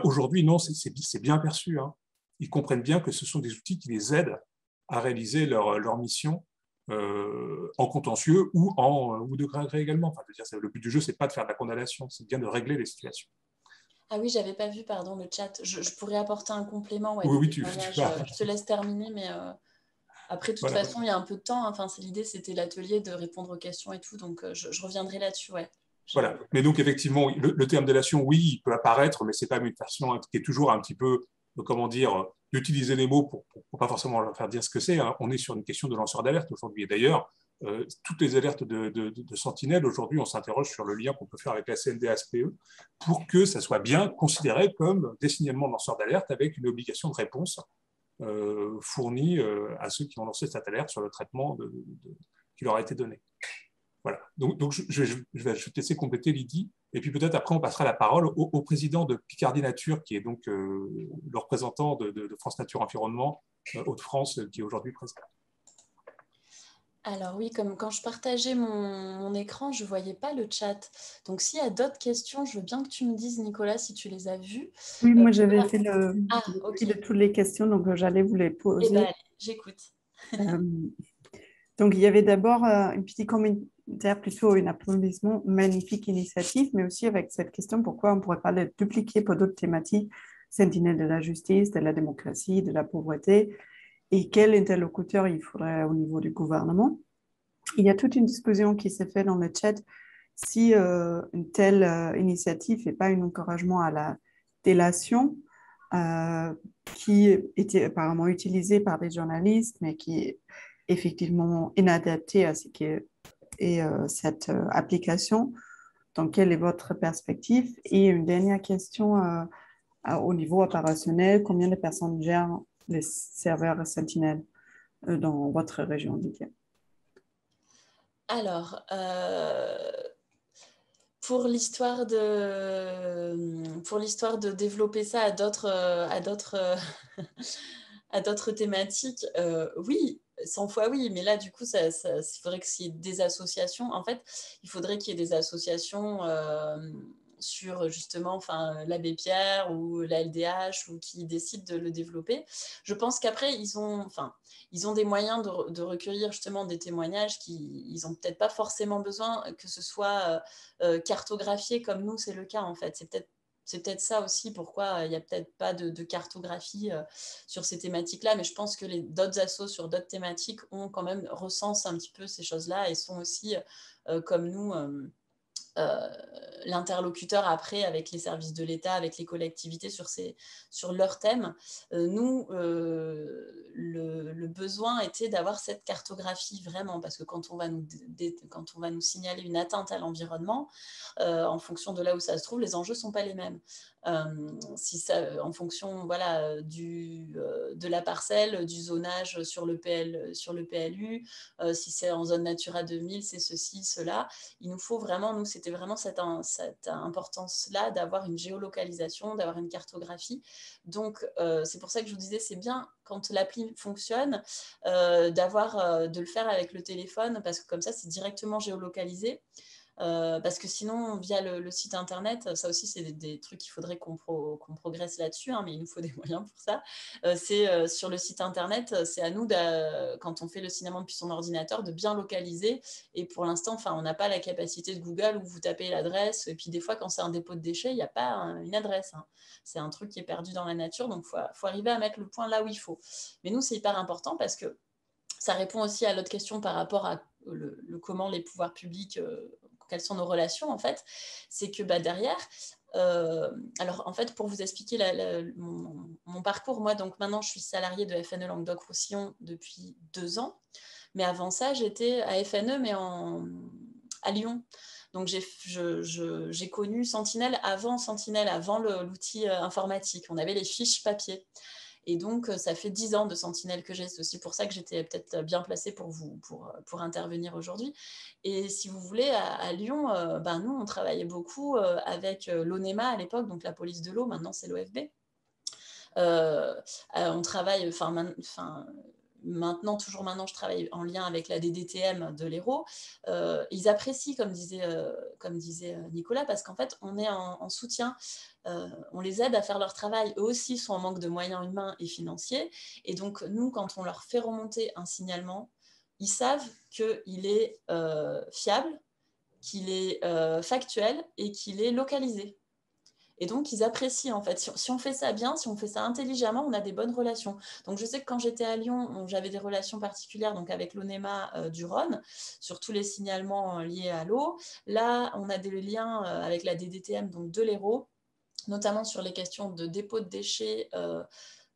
Aujourd'hui, non, c'est bien perçu. Hein. Ils comprennent bien que ce sont des outils qui les aident à réaliser leur mission en contentieux ou de gré à gré également. Enfin, le but du jeu, ce n'est pas de faire de la condamnation, c'est bien de régler les situations. Ah oui, j'avais pas vu, pardon, le chat. Je pourrais apporter un complément. Ouais, oui, je te laisse terminer, mais après, de toute façon, il y a un peu de temps. Enfin, l'idée, c'était l'atelier de répondre aux questions et tout, donc je reviendrai là-dessus. Ouais. Voilà. Mais donc, effectivement, le terme délation, oui, il peut apparaître, mais ce n'est pas une version qui est toujours un petit peu, comment dire, d'utiliser les mots pour pas forcément leur faire dire ce que c'est. Hein. On est sur une question de lanceur d'alerte aujourd'hui. Et d'ailleurs, toutes les alertes de sentinelles, aujourd'hui, on s'interroge sur le lien qu'on peut faire avec la CNDA-SPE pour que ça soit bien considéré comme des signalements de lanceurs d'alerte avec une obligation de réponse fournie à ceux qui ont lancé cette alerte sur le traitement qui leur a été donné. Voilà. Donc je vais te laisser compléter, Lydie, et puis peut-être après on passera la parole au président de Picardie Nature, qui est donc le représentant de France Nature Environnement Hauts-de-France, qui est aujourd'hui présent. Alors oui, comme quand je partageais mon écran, je ne voyais pas le chat. Donc s'il y a d'autres questions, je veux bien que tu me dises, Nicolas, si tu les as vues. Oui, moi j'avais fait le tri de toutes les questions, donc j'allais vous les poser. Eh bien, allez, j'écoute. Donc il y avait d'abord un petit commentaire, plutôt un applaudissement, magnifique initiative, mais aussi avec cette question, pourquoi on ne pourrait pas le dupliquer pour d'autres thématiques, sentinelle de la justice, de la démocratie, de la pauvreté, et quel interlocuteur il faudrait au niveau du gouvernement. Il y a toute une discussion qui s'est faite dans le chat si une telle initiative n'est pas un encouragement à la délation qui était apparemment utilisée par des journalistes, mais qui effectivement inadapté à ce qu'est cette application. Donc, quelle est votre perspective? Et une dernière question au niveau opérationnel, combien de personnes gèrent les serveurs Sentinel dans votre région, Didier? Alors, pour l'histoire de développer ça à d'autres thématiques, oui, 100 fois oui, mais là, du coup, il faudrait qu'il y ait des associations. En fait, il faudrait qu'il y ait des associations sur justement l'abbé Pierre ou la LDH ou qui décident de le développer. Je pense qu'après, ils ont des moyens de recueillir justement des témoignages ils n'ont peut-être pas forcément besoin que ce soit cartographié comme nous, c'est le cas en fait. C'est peut-être ça aussi pourquoi il n'y a peut-être pas de cartographie sur ces thématiques-là, mais je pense que d'autres assos sur d'autres thématiques ont quand même recensent un petit peu ces choses-là et sont aussi, comme nous, l'interlocuteur après avec les services de l'État, avec les collectivités sur leurs thèmes. Nous, le besoin était d'avoir cette cartographie vraiment, parce que quand on va nous signaler une atteinte à l'environnement, en fonction de là où ça se trouve, les enjeux ne sont pas les mêmes. En fonction de la parcelle, du zonage sur le PLU, si c'est en zone Natura 2000, c'est ceci, cela. Il nous faut vraiment, nous, c'était vraiment cette importance-là d'avoir une géolocalisation, d'avoir une cartographie. Donc, c'est pour ça que je vous disais, c'est bien quand l'appli fonctionne, de le faire avec le téléphone, parce que comme ça, c'est directement géolocalisé. Parce que sinon, via le site internet, ça aussi, c'est des trucs qu'il faudrait qu'on progresse là-dessus, hein, mais il nous faut des moyens pour ça. Sur le site internet, c'est à nous, quand on fait le signalement depuis son ordinateur, de bien localiser. Et pour l'instant, on n'a pas la capacité de Google où vous tapez l'adresse. Et puis des fois, quand c'est un dépôt de déchets, il n'y a pas une adresse, hein. C'est un truc qui est perdu dans la nature, donc il faut arriver à mettre le point là où il faut. Mais nous, c'est hyper important parce que ça répond aussi à l'autre question par rapport à comment les pouvoirs publics, quelles sont nos relations en fait. C'est que derrière, alors en fait pour vous expliquer mon parcours, moi donc maintenant je suis salariée de FNE Languedoc-Roussillon depuis 2 ans, mais avant ça j'étais à FNE mais à Lyon. Donc j'ai connu Sentinelle avant l'outil informatique. On avait les fiches papier. Et donc, ça fait 10 ans de Sentinelle que j'ai. C'est aussi pour ça que j'étais peut-être bien placée pour intervenir aujourd'hui. Et si vous voulez, à Lyon, nous, on travaillait beaucoup avec l'ONEMA à l'époque, donc la police de l'eau, maintenant c'est l'OFB. On travaille, toujours maintenant, je travaille en lien avec la DDTM de l'Hérault. Ils apprécient, comme disait Nicolas, parce qu'en fait, on est en soutien. On les aide à faire leur travail. Eux aussi sont en manque de moyens humains et financiers. Et donc, nous, quand on leur fait remonter un signalement, ils savent qu'il est fiable, qu'il est factuel et qu'il est localisé. Et donc, ils apprécient, en fait. Si on fait ça bien, si on fait ça intelligemment, on a des bonnes relations. Donc, je sais que quand j'étais à Lyon, j'avais des relations particulières donc avec l'ONEMA du Rhône, sur tous les signalements liés à l'eau. Là, on a des liens avec la DDTM donc de l'Hérault, notamment sur les questions de dépôt de déchets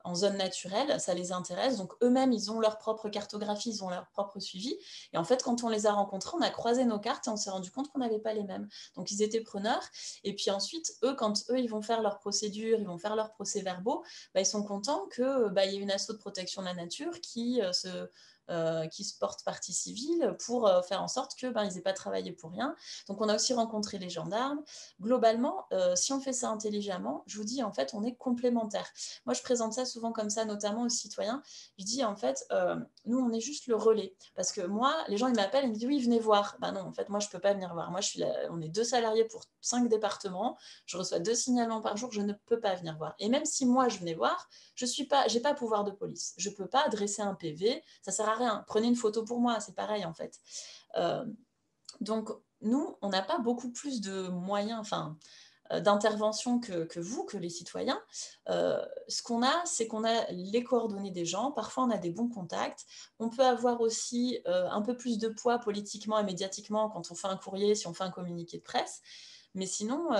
en zone naturelle, ça les intéresse. Donc eux-mêmes, ils ont leur propre cartographie, ils ont leur propre suivi. Et en fait, quand on les a rencontrés, on a croisé nos cartes et on s'est rendu compte qu'on n'avait pas les mêmes. Donc ils étaient preneurs. Et puis ensuite, quand ils vont faire leurs procédures, ils vont faire leurs procès-verbaux, ils sont contents qu'il y ait une asso de protection de la nature qui se porte partie civile pour faire en sorte qu'ils n'aient pas travaillé pour rien. Donc on a aussi rencontré les gendarmes. Globalement, si on fait ça intelligemment, je vous dis, en fait, on est complémentaires. Moi, je présente ça souvent comme ça, notamment aux citoyens. Je dis, en fait, nous, on est juste le relais. Parce que moi, les gens, ils m'appellent, ils me disent, oui, venez voir. Non, en fait, moi, je ne peux pas venir voir. Moi, on est 2 salariés pour 5 départements. Je reçois 2 signalements par jour. Je ne peux pas venir voir. Et même si moi, je venais voir, je n'ai pas pouvoir de police. Je ne peux pas adresser un PV. Ça ne sert à rien. Prenez une photo pour moi. C'est pareil, en fait. Donc, nous, on n'a pas beaucoup plus de moyens, d'intervention que vous, que les citoyens. Ce qu'on a, c'est qu'on a les coordonnées des gens. Parfois, on a des bons contacts. On peut avoir aussi un peu plus de poids politiquement et médiatiquement quand on fait un courrier, si on fait un communiqué de presse. Mais sinon,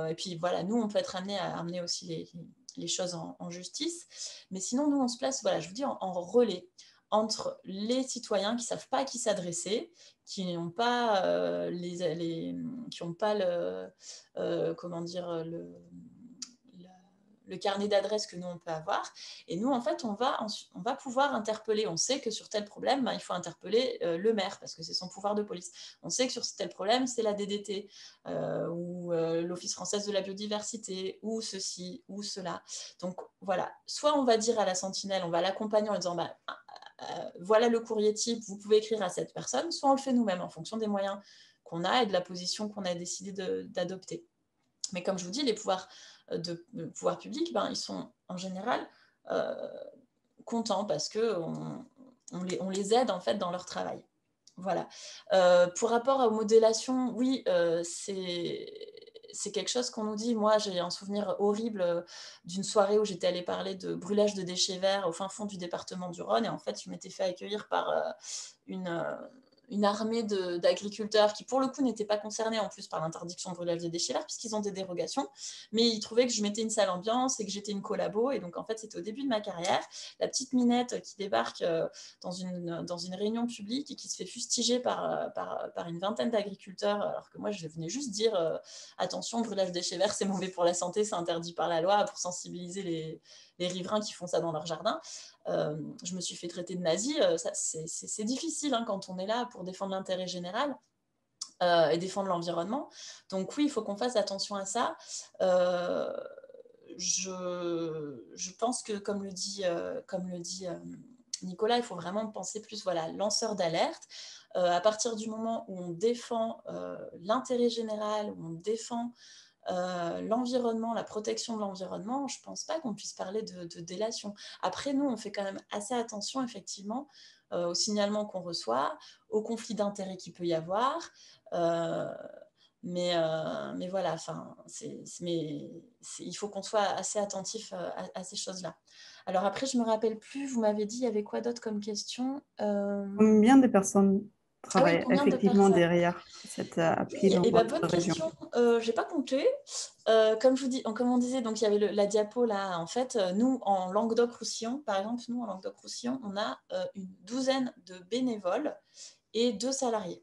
et puis voilà, nous, on peut être amené à amener aussi les choses en justice. Mais sinon, nous, on se place, voilà, je vous dis, en relais. entre les citoyens qui ne savent pas à qui s'adresser, qui n'ont pas, comment dire, le carnet d'adresses que nous, on peut avoir. Et nous, en fait, on va pouvoir interpeller. On sait que sur tel problème, il faut interpeller le maire parce que c'est son pouvoir de police. On sait que sur tel problème, c'est la DDT ou l'Office français de la biodiversité ou ceci ou cela. Donc, voilà. Soit on va dire à la sentinelle, on va l'accompagner en disant voilà le courrier type, vous pouvez écrire à cette personne, soit on le fait nous-mêmes en fonction des moyens qu'on a et de la position qu'on a décidé d'adopter. Mais comme je vous dis, les pouvoirs publics, ils sont en général contents parce qu'on les aide en fait dans leur travail. Voilà. Pour rapport aux modélations, oui, c'est quelque chose qu'on nous dit. Moi, j'ai un souvenir horrible d'une soirée où j'étais allée parler de brûlage de déchets verts au fin fond du département du Rhône. Et en fait, je m'étais fait accueillir par une armée d'agriculteurs qui, pour le coup, n'étaient pas concernés en plus par l'interdiction de brûlage des déchets verts, puisqu'ils ont des dérogations. Mais ils trouvaient que je mettais une sale ambiance et que j'étais une collabo. Et donc, en fait, c'était au début de ma carrière. La petite minette qui débarque dans une réunion publique et qui se fait fustiger par une vingtaine d'agriculteurs, alors que moi, je venais juste dire attention, brûlage des déchets verts, c'est mauvais pour la santé, c'est interdit par la loi, pour sensibiliser les riverains qui font ça dans leur jardin. Je me suis fait traiter de nazi. C'est difficile quand on est là pour défendre l'intérêt général et défendre l'environnement. Donc oui, il faut qu'on fasse attention à ça. Je pense que, comme le dit Nicolas, il faut vraiment penser plus lanceur d'alerte. À partir du moment où on défend l'intérêt général, où on défend l'environnement, la protection de l'environnement, je ne pense pas qu'on puisse parler de délation. Après, nous, on fait quand même assez attention, effectivement, au signalement qu'on reçoit, au conflit d'intérêts qu'il peut y avoir. Mais voilà, il faut qu'on soit assez attentif à ces choses-là. Alors après, je ne me rappelle plus, vous m'avez dit, il y avait quoi d'autre comme question Combien de personnes travaillent combien de effectivement personnes? derrière cette appli dans Bonne votre région? question. Je n'ai pas compté. Comme on disait, donc il y avait la diapo là. En fait, nous, en Languedoc-Roussillon, par exemple, on a une douzaine de bénévoles et 2 salariés.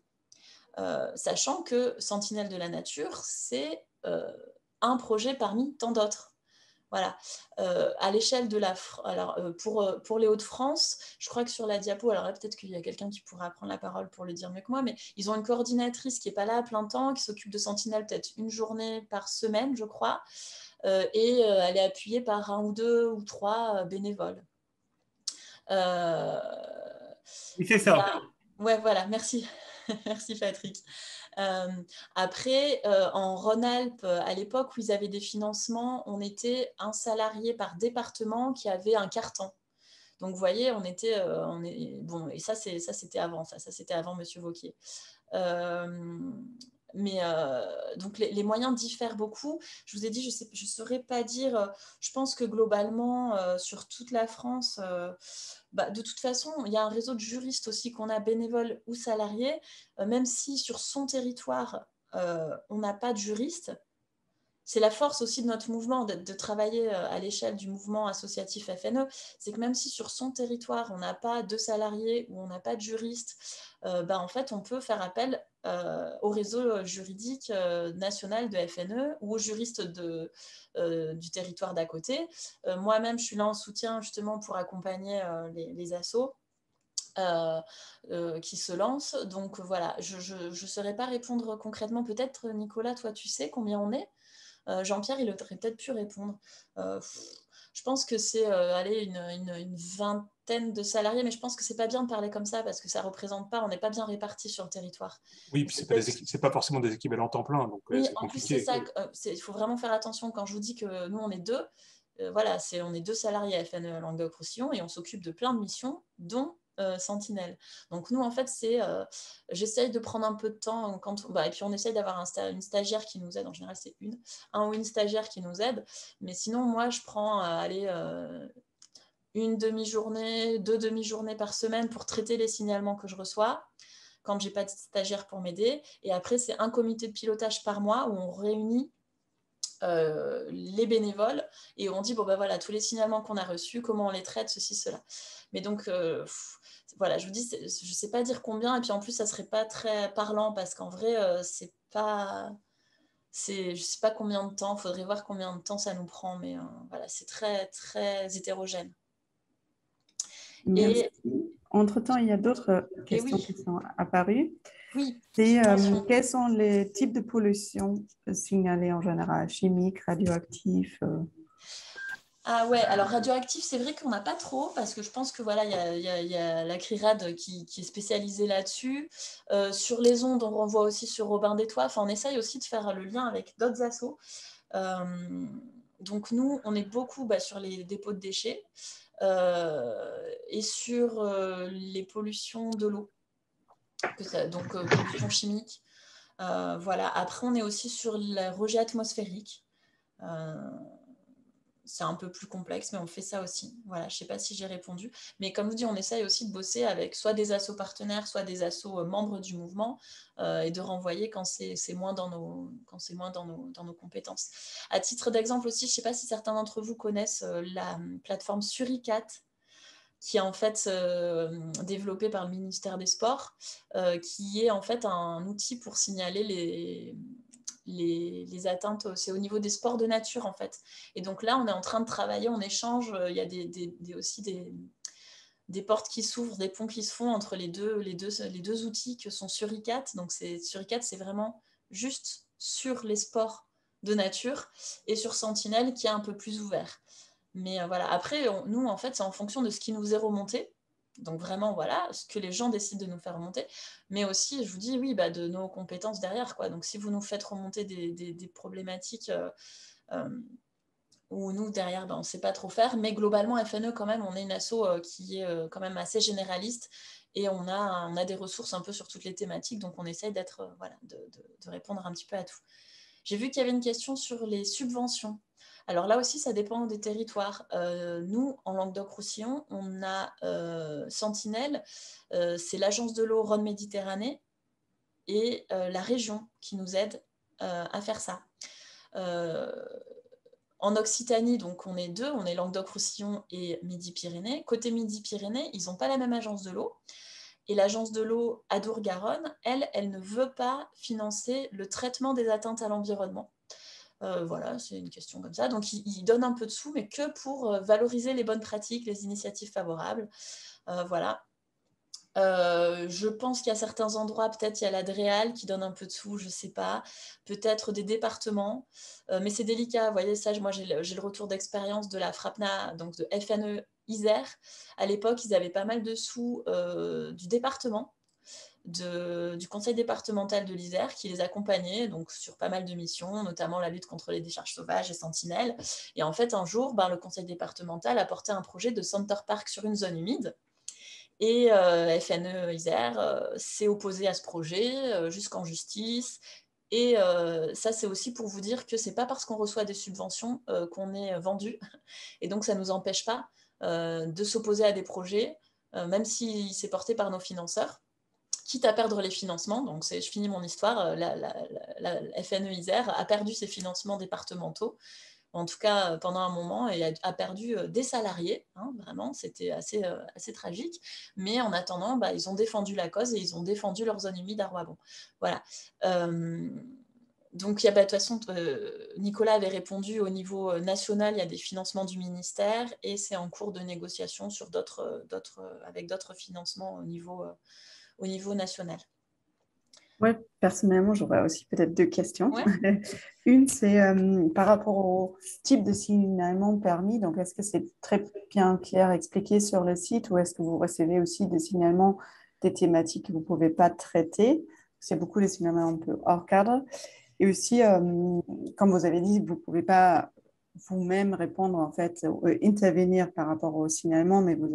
Sachant que Sentinelle de la Nature, c'est un projet parmi tant d'autres. Voilà. À l'échelle de la France, alors pour les Hauts-de-France, je crois que sur la diapo, alors là, peut-être qu'il y a quelqu'un qui pourra prendre la parole pour le dire mieux que moi, mais ils ont une coordinatrice qui n'est pas là à plein temps, qui s'occupe de Sentinelle peut-être une journée par semaine, je crois, et elle est appuyée par 1 ou 2 ou 3 bénévoles. Oui, c'est ça. Ouais, voilà, merci. Merci Patrick. Après, en Rhône-Alpes, à l'époque où ils avaient des financements, on était un salarié par département qui avait un carton. Donc, vous voyez, bon, et ça c'était avant, ça c'était avant Monsieur Vauquier. Donc les moyens diffèrent beaucoup. Je vous ai dit, je ne saurais pas dire. Je pense que globalement, sur toute la France, de toute façon, il y a un réseau de juristes aussi qu'on a bénévoles ou salariés, même si sur son territoire, on n'a pas de juriste. C'est la force aussi de notre mouvement, de travailler à l'échelle du mouvement associatif FNE, c'est que même si sur son territoire, on n'a pas de salariés ou on n'a pas de juristes, en fait, on peut faire appel au réseau juridique national de FNE ou aux juristes du territoire d'à côté. Moi-même, je suis là en soutien justement pour accompagner les assos. Qui se lancent. Donc voilà, je ne saurais pas répondre concrètement. Peut-être, Nicolas, toi, tu sais combien on est? Jean-Pierre, il aurait peut-être pu répondre. Je pense que c'est une vingtaine de salariés, mais je pense que c'est pas bien de parler comme ça parce que ça représente pas, on n'est pas bien répartis sur le territoire. Oui, puis c'est pas forcément des équivalents temps plein, donc oui, c'est en plus compliqué. c'est ça. Il faut vraiment faire attention quand je vous dis que nous on est 2. On est 2 salariés à FNE Languedoc-Roussillon et on s'occupe de plein de missions, dont Sentinelle. Donc nous, en fait, j'essaye de prendre un peu de temps et puis on essaye d'avoir une stagiaire qui nous aide. En général, c'est un ou une stagiaire qui nous aide. Mais sinon, moi, je prends une demi-journée, 2 demi-journées par semaine pour traiter les signalements que je reçois quand j'ai pas de stagiaire pour m'aider. Et après, c'est un comité de pilotage par mois où on réunit les bénévoles et on dit, bon ben voilà, tous les signalements qu'on a reçus, comment on les traite, ceci, cela. Mais donc, voilà, je vous dis, je ne sais pas dire combien, et puis en plus, ça ne serait pas très parlant, parce qu'en vrai, c'est pas... je ne sais pas combien de temps, il faudrait voir combien de temps ça nous prend, mais voilà, c'est très, très hétérogène. Merci. Entre-temps, il y a d'autres Et questions oui, qui sont apparues. oui, C'est subvention. quels sont les types de pollution signalés en général, chimiques, radioactifs Ah ouais, alors radioactif, c'est vrai qu'on n'a pas trop, parce que je pense que voilà, il y a la CRIRAD qui est spécialisée là-dessus. Sur les ondes, on renvoie aussi sur Robin des Toits. Enfin, on essaye aussi de faire le lien avec d'autres assos. Donc nous, on est beaucoup sur les dépôts de déchets et sur les pollutions de l'eau, donc pollution chimique. Voilà. Après, on est aussi sur le rejet atmosphérique. C'est un peu plus complexe, mais on fait ça aussi. Voilà, je ne sais pas si j'ai répondu. Mais comme je vous dis, on essaye aussi de bosser avec soit des assos partenaires, soit des assos membres du mouvement et de renvoyer quand c'est moins dans nos compétences. À titre d'exemple aussi, je ne sais pas si certains d'entre vous connaissent la plateforme Suricat, qui est en fait développée par le ministère des Sports, qui est en fait un outil pour signaler les atteintes, c'est au niveau des sports de nature en fait. Et donc là, on est en train de travailler, on échange, il y a aussi des portes qui s'ouvrent, des ponts qui se font entre les deux outils que sont Suricat. Donc Suricat, c'est vraiment juste sur les sports de nature, et sur Sentinelle qui est un peu plus ouvert. Mais voilà, après, nous, en fait, c'est en fonction de ce qui nous est remonté. Donc vraiment, voilà, ce que les gens décident de nous faire remonter. Mais aussi, je vous dis, oui, de nos compétences derrière, quoi. Donc si vous nous faites remonter des problématiques où nous, derrière, on ne sait pas trop faire. Mais globalement, FNE, quand même, on est une asso qui est quand même assez généraliste. Et on a des ressources un peu sur toutes les thématiques. Donc on essaye d'être, voilà, de répondre un petit peu à tout. J'ai vu qu'il y avait une question sur les subventions. Alors là aussi, ça dépend des territoires. Nous, en Languedoc-Roussillon, on a Sentinelle, c'est l'agence de l'eau Rhône-Méditerranée et la région qui nous aide à faire ça. En Occitanie, donc on est deux, on est Languedoc-Roussillon et Midi-Pyrénées. Côté Midi-Pyrénées, ils n'ont pas la même agence de l'eau. Et l'agence de l'eau Adour-Garonne, elle ne veut pas financer le traitement des atteintes à l'environnement. Voilà, c'est une question comme ça. Donc, ils donnent un peu de sous, mais que pour valoriser les bonnes pratiques, les initiatives favorables. Voilà. Je pense qu'il y a certains endroits, peut-être il y a la DREAL qui donne un peu de sous, je ne sais pas. Peut-être des départements. Mais c'est délicat. Vous voyez ça, moi, j'ai le retour d'expérience de la FRAPNA, donc de FNE Isère. À l'époque, ils avaient pas mal de sous du département. Du conseil départemental de l'Isère qui les accompagnait donc, sur pas mal de missions, notamment la lutte contre les décharges sauvages et Sentinelle. Et en fait, un jour, le conseil départemental a porté un projet de Center Park sur une zone humide. Et FNE Isère s'est opposé à ce projet jusqu'en justice. Et ça, c'est aussi pour vous dire que ce n'est pas parce qu'on reçoit des subventions qu'on est vendu. Et donc, ça ne nous empêche pas de s'opposer à des projets, même si c'est porté par nos financeurs, quitte à perdre les financements. Donc, je finis mon histoire. La FNE Isère a perdu ses financements départementaux, en tout cas pendant un moment, et a perdu des salariés. Hein, vraiment, c'était assez tragique. Mais en attendant, ils ont défendu la cause et ils ont défendu leur zone humide à Roibon. Voilà. Donc, de toute façon, Nicolas avait répondu au niveau national, il y a des financements du ministère et c'est en cours de négociation sur avec d'autres financements au niveau national. Oui, personnellement, j'aurais aussi peut-être deux questions. Ouais. Une, c'est par rapport au type de signalement permis. Donc, est-ce que c'est très bien clair expliqué sur le site ou est-ce que vous recevez aussi des signalements des thématiques que vous ne pouvez pas traiter? C'est beaucoup des signalements un peu hors cadre. Et aussi, comme vous avez dit, vous ne pouvez pas vous-même répondre, en fait, intervenir par rapport au signalement, mais vous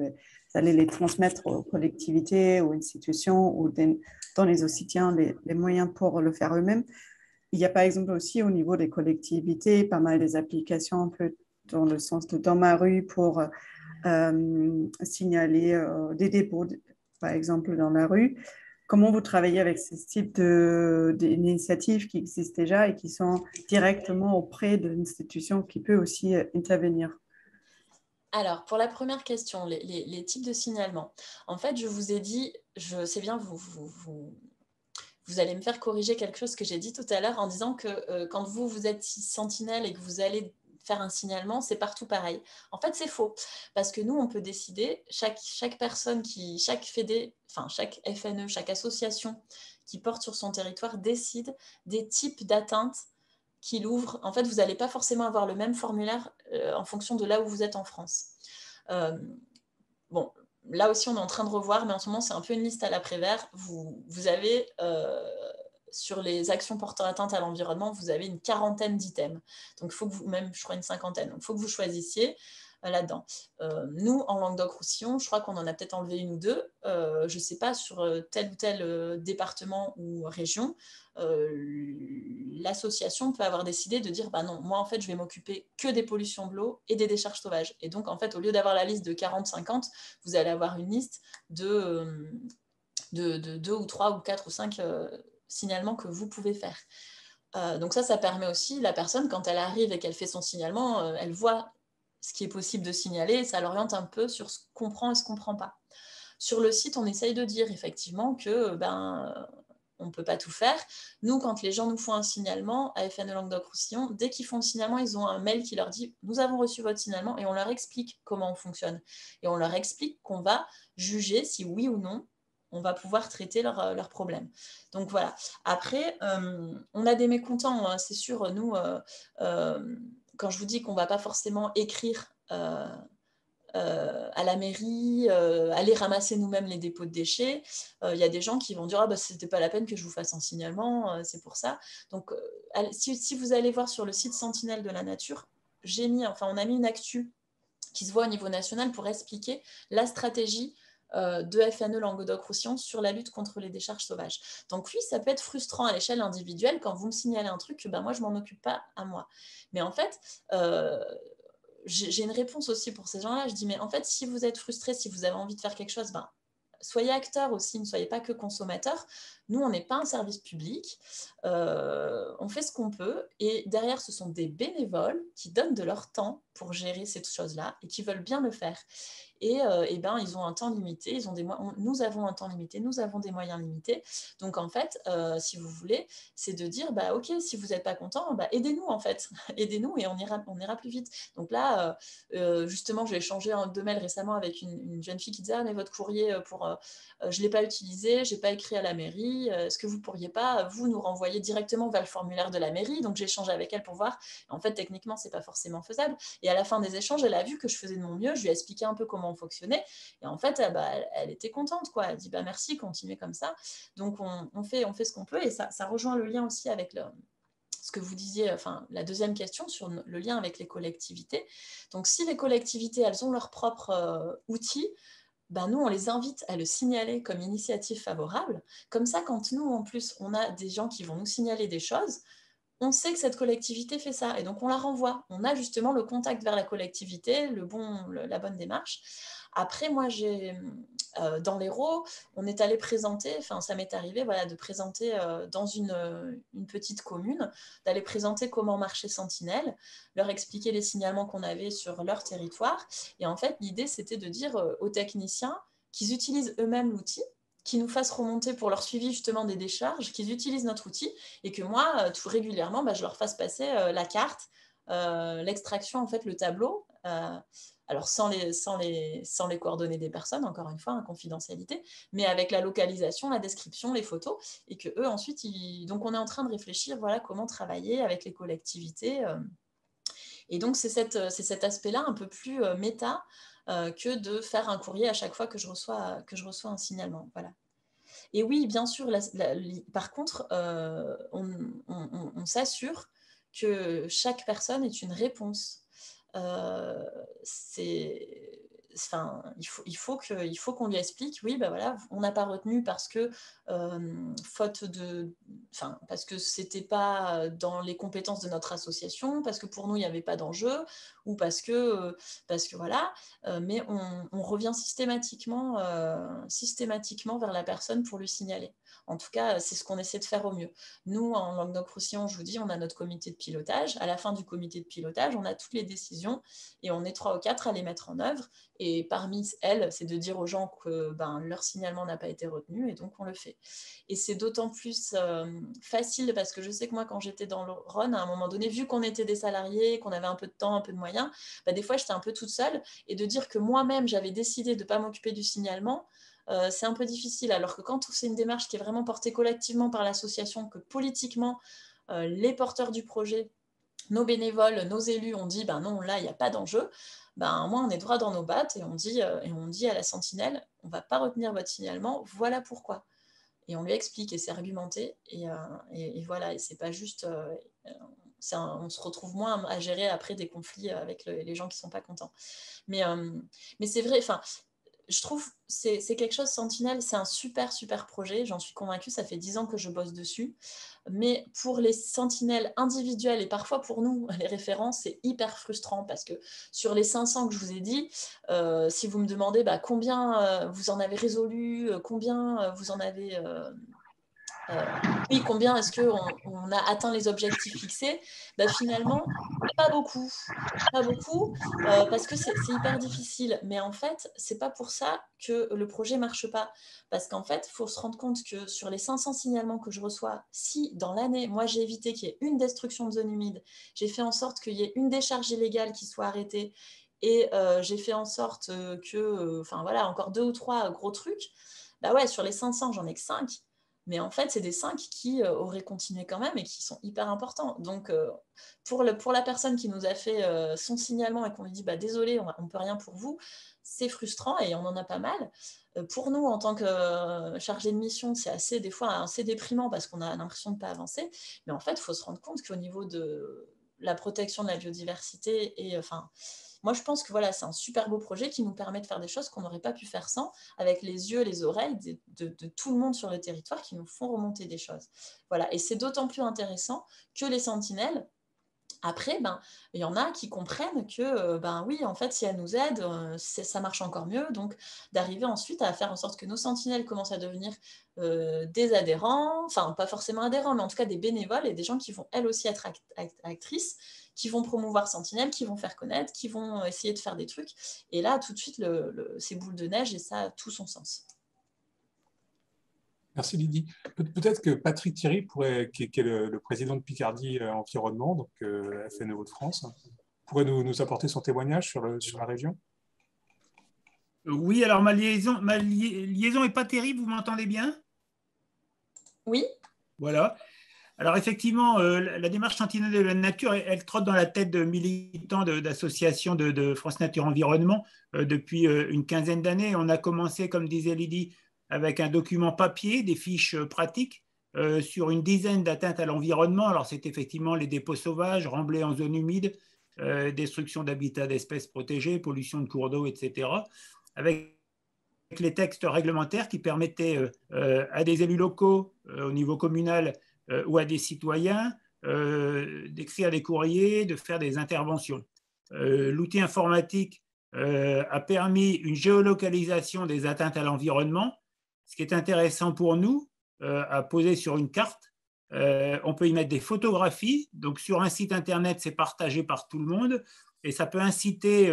allez les transmettre aux collectivités, aux institutions ou donner aux citoyens les moyens pour le faire eux-mêmes. Il y a par exemple aussi au niveau des collectivités pas mal des applications un peu dans le sens de dans ma rue pour signaler des dépôts, par exemple dans la rue. comment vous travaillez avec ce type d'initiatives qui existent déjà et qui sont directement auprès de l'institution qui peut aussi intervenir? Alors, pour la première question, les types de signalement. En fait, je vous ai dit, je sais bien, vous allez me faire corriger quelque chose que j'ai dit tout à l'heure en disant que quand vous êtes sentinelle et que vous allez faire un signalement, c'est partout pareil. En fait, c'est faux. Parce que nous, on peut décider, chaque personne, chaque fédé, enfin chaque FNE, chaque association qui porte sur son territoire décide des types d'atteintes qu'il ouvre. En fait, vous n'allez pas forcément avoir le même formulaire en fonction de là où vous êtes en France. Euh, bon, là aussi, on est en train de revoir, mais en ce moment, c'est un peu une liste à l'après-vert. Vous avez, sur les actions portant atteinte à l'environnement, vous avez une quarantaine d'items. Donc, il faut que vous, même, je crois, une cinquantaine. Donc, il faut que vous choisissiez là-dedans. Nous, en Languedoc-Roussillon, je crois qu'on en a peut-être enlevé une ou deux. Je ne sais pas sur tel ou tel département ou région. L'association peut avoir décidé de dire bah non, moi en fait je vais m'occuper que des pollutions de l'eau et des décharges sauvages. Et donc en fait au lieu d'avoir la liste de 40-50, vous allez avoir une liste de 2 ou 3 ou 4 ou 5 signalements que vous pouvez faire. Donc ça permet aussi, la personne, quand elle arrive et qu'elle fait son signalement, elle voit ce qui est possible de signaler et ça l'oriente un peu sur ce qu'on prend et ce qu'on ne prend pas. Sur le site, on essaye de dire effectivement que on ne peut pas tout faire. Nous, quand les gens nous font un signalement à FNE Languedoc-Roussillon, dès qu'ils font le signalement, ils ont un mail qui leur dit « Nous avons reçu votre signalement » et on leur explique comment on fonctionne. Et on leur explique qu'on va juger si oui ou non on va pouvoir traiter leurs problèmes. Donc voilà. Après, on a des mécontents, hein, c'est sûr. Nous, quand je vous dis qu'on ne va pas forcément écrire à la mairie, aller ramasser nous-mêmes les dépôts de déchets. Il y a des gens qui vont dire ah, bah, c'était pas la peine que je vous fasse un signalement, c'est pour ça. Donc, si vous allez voir sur le site Sentinelle de la Nature, on a mis une actu qui se voit au niveau national pour expliquer la stratégie de FNE Languedoc-Roussillon sur la lutte contre les décharges sauvages. Donc oui, ça peut être frustrant à l'échelle individuelle quand vous me signalez un truc, ben moi je m'en occupe pas à moi. Mais en fait, j'ai une réponse aussi pour ces gens-là. Je dis, mais en fait, si vous êtes frustré, si vous avez envie de faire quelque chose, ben, soyez acteur aussi, ne soyez pas que consommateur. Nous, on n'est pas un service public. On fait ce qu'on peut. Et derrière, ce sont des bénévoles qui donnent de leur temps pour gérer cette chose-là et qui veulent bien le faire. Et ben, ils ont un temps limité, nous avons un temps limité, nous avons des moyens limités. Donc en fait, si vous voulez, c'est de dire, bah ok, si vous n'êtes pas content, bah, aidez-nous en fait, aidez-nous et on ira plus vite. Donc là, justement, j'ai échangé deux mails récemment avec une jeune fille qui disait, ah mais votre courrier je l'ai pas utilisé, j'ai pas écrit à la mairie, est-ce que vous pourriez pas vous nous renvoyer directement vers le formulaire de la mairie? Donc j'ai échangé avec elle pour voir. En fait, techniquement, c'est pas forcément faisable. Et à la fin des échanges, elle a vu que je faisais de mon mieux, je lui ai expliqué un peu comment on fonctionnait. Et en fait, elle était contente, quoi. Elle dit bah merci, continuez comme ça. Donc on fait ce qu'on peut et ça rejoint le lien aussi avec ce que vous disiez, enfin la deuxième question sur le lien avec les collectivités. Donc si les collectivités, elles ont leurs propres outils, ben nous, on les invite à le signaler comme initiative favorable. Comme ça, quand nous, en plus, on a des gens qui vont nous signaler des choses, on sait que cette collectivité fait ça et donc on la renvoie. On a justement le contact vers la collectivité, la bonne démarche. Après, moi, dans l'Hérault, on est allé présenter, enfin ça m'est arrivé voilà, de présenter dans une petite commune, d'aller présenter comment marchait Sentinelle, leur expliquer les signalements qu'on avait sur leur territoire. Et en fait, l'idée, c'était de dire aux techniciens qu'ils utilisent eux-mêmes l'outil, qu'ils nous fassent remonter pour leur suivi justement des décharges, qu'ils utilisent notre outil et que moi, tout régulièrement, je leur fasse passer la carte, l'extraction, en fait, le tableau. Alors sans les coordonnées des personnes, encore une fois, en confidentialité, mais avec la localisation, la description, les photos, et que eux ensuite, donc on est en train de réfléchir, voilà, comment travailler avec les collectivités. Et donc c'est cet aspect-là un peu plus méta que de faire un courrier à chaque fois que je reçois un signalement. Voilà. Et oui, bien sûr, par contre, on s'assure que chaque personne est une réponse. Il faut qu'on lui explique, oui, ben voilà, on n'a pas retenu parce que faute parce que ce n'était pas dans les compétences de notre association, parce que pour nous, il n'y avait pas d'enjeu, ou parce que voilà, mais on revient systématiquement vers la personne pour lui signaler. En tout cas, c'est ce qu'on essaie de faire au mieux. Nous, en Languedoc-Roussillon, je vous dis, on a notre comité de pilotage. À la fin du comité de pilotage, on a toutes les décisions et on est 3 ou 4 à les mettre en œuvre. Et parmi elles, c'est de dire aux gens que leur signalement n'a pas été retenu et donc on le fait. Et c'est d'autant plus facile parce que je sais que moi, quand j'étais dans le Rhône, à un moment donné, vu qu'on était des salariés, qu'on avait un peu de temps, un peu de moyens, des fois, j'étais un peu toute seule. Et de dire que moi-même, j'avais décidé de ne pas m'occuper du signalement, c'est un peu difficile. Alors que quand c'est une démarche qui est vraiment portée collectivement par l'association, que politiquement, les porteurs du projet, nos bénévoles, nos élus ont dit non, là, il n'y a pas d'enjeu, moi, on est droit dans nos battes et on dit à la sentinelle, on ne va pas retenir votre signalement, voilà pourquoi. Et on lui explique et c'est argumenté. Et voilà, et c'est pas juste... on se retrouve moins à gérer après des conflits avec les gens qui ne sont pas contents. Mais c'est vrai, je trouve c'est quelque chose, Sentinelle, c'est un super, super projet. J'en suis convaincue, ça fait 10 ans que je bosse dessus. Mais pour les sentinelles individuelles et parfois pour nous, les référents, c'est hyper frustrant parce que sur les 500 que je vous ai dit, si vous me demandez combien vous en avez résolu, combien vous en avez... oui, combien est-ce qu'on a atteint les objectifs fixés? Finalement, pas beaucoup. Pas beaucoup, parce que c'est hyper difficile. Mais en fait, c'est pas pour ça que le projet marche pas. Parce qu'en fait, il faut se rendre compte que sur les 500 signalements que je reçois, si dans l'année, moi j'ai évité qu'il y ait une destruction de zone humide, j'ai fait en sorte qu'il y ait une décharge illégale qui soit arrêtée, et j'ai fait en sorte que, voilà, encore 2 ou 3 gros trucs, ouais, sur les 500, j'en ai que 5. Mais en fait, c'est des 5 qui auraient continué quand même et qui sont hyper importants. Donc, pour la personne qui nous a fait son signalement et qu'on lui dit désolé, on ne peut rien pour vous, c'est frustrant et on en a pas mal. Pour nous, en tant que chargé de mission, c'est des fois assez déprimant parce qu'on a l'impression de ne pas avancer. Mais en fait, il faut se rendre compte qu'au niveau de la protection de la biodiversité, et moi, je pense que voilà, c'est un super beau projet qui nous permet de faire des choses qu'on n'aurait pas pu faire sans, avec les yeux, les oreilles de tout le monde sur le territoire qui nous font remonter des choses. Voilà. Et c'est d'autant plus intéressant que les sentinelles, après, il y en a qui comprennent que, oui, en fait, si elles nous aident, ça marche encore mieux. Donc, d'arriver ensuite à faire en sorte que nos sentinelles commencent à devenir des adhérents, enfin, pas forcément adhérents, mais en tout cas des bénévoles et des gens qui vont elles aussi être actrices, qui vont promouvoir Sentinelle, qui vont faire connaître, qui vont essayer de faire des trucs. Et là, tout de suite, c'est boule de neige et ça a tout son sens. Merci Lydie. Peut-être que Patrick Thierry, qui est le président de Picardie Environnement, donc FNE Hauts-de-France, pourrait nous apporter son témoignage sur la région. Oui, alors ma liaison n'est pas terrible, vous m'entendez bien? Oui. Voilà. Alors effectivement, la démarche Sentinelle de la nature, elle trotte dans la tête de militants d'associations de France Nature Environnement depuis une quinzaine d'années. On a commencé, comme disait Lydie, avec un document papier, des fiches pratiques sur une dizaine d'atteintes à l'environnement. Alors c'est effectivement les dépôts sauvages, remblais en zone humide, destruction d'habitats d'espèces protégées, pollution de cours d'eau, etc. Avec les textes réglementaires qui permettaient à des élus locaux au niveau communal ou à des citoyens d'écrire des courriers, de faire des interventions. L'outil informatique a permis une géolocalisation des atteintes à l'environnement. Ce qui est intéressant pour nous, à poser sur une carte, on peut y mettre des photographies. Donc sur un site internet, c'est partagé par tout le monde et ça peut inciter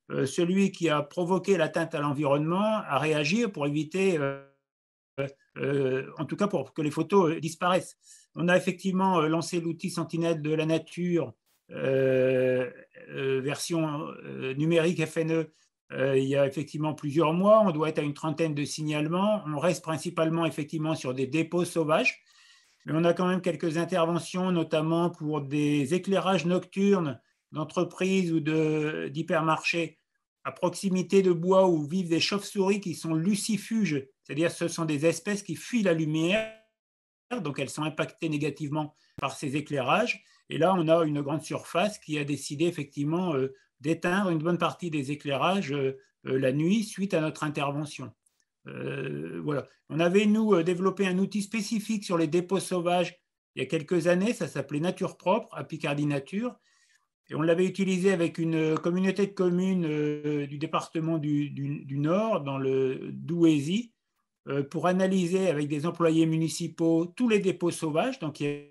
celui qui a provoqué l'atteinte à l'environnement à réagir pour éviter en tout cas pour que les photos disparaissent. On a effectivement lancé l'outil Sentinelle de la nature, version numérique FNE, il y a effectivement plusieurs mois. On doit être à une trentaine de signalements. On reste principalement effectivement sur des dépôts sauvages, mais on a quand même quelques interventions, notamment pour des éclairages nocturnes d'entreprises ou d'hypermarchés à proximité de bois où vivent des chauves-souris qui sont lucifuges, c'est-à-dire ce sont des espèces qui fuient la lumière, donc elles sont impactées négativement par ces éclairages. Et là, on a une grande surface qui a décidé effectivement d'éteindre une bonne partie des éclairages la nuit suite à notre intervention. Voilà. On avait, nous, développé un outil spécifique sur les dépôts sauvages il y a quelques années, ça s'appelait Nature Propre, à Picardie Nature. Et on l'avait utilisé avec une communauté de communes du département du Nord, dans le Douaisis, pour analyser avec des employés municipaux tous les dépôts sauvages. Donc, il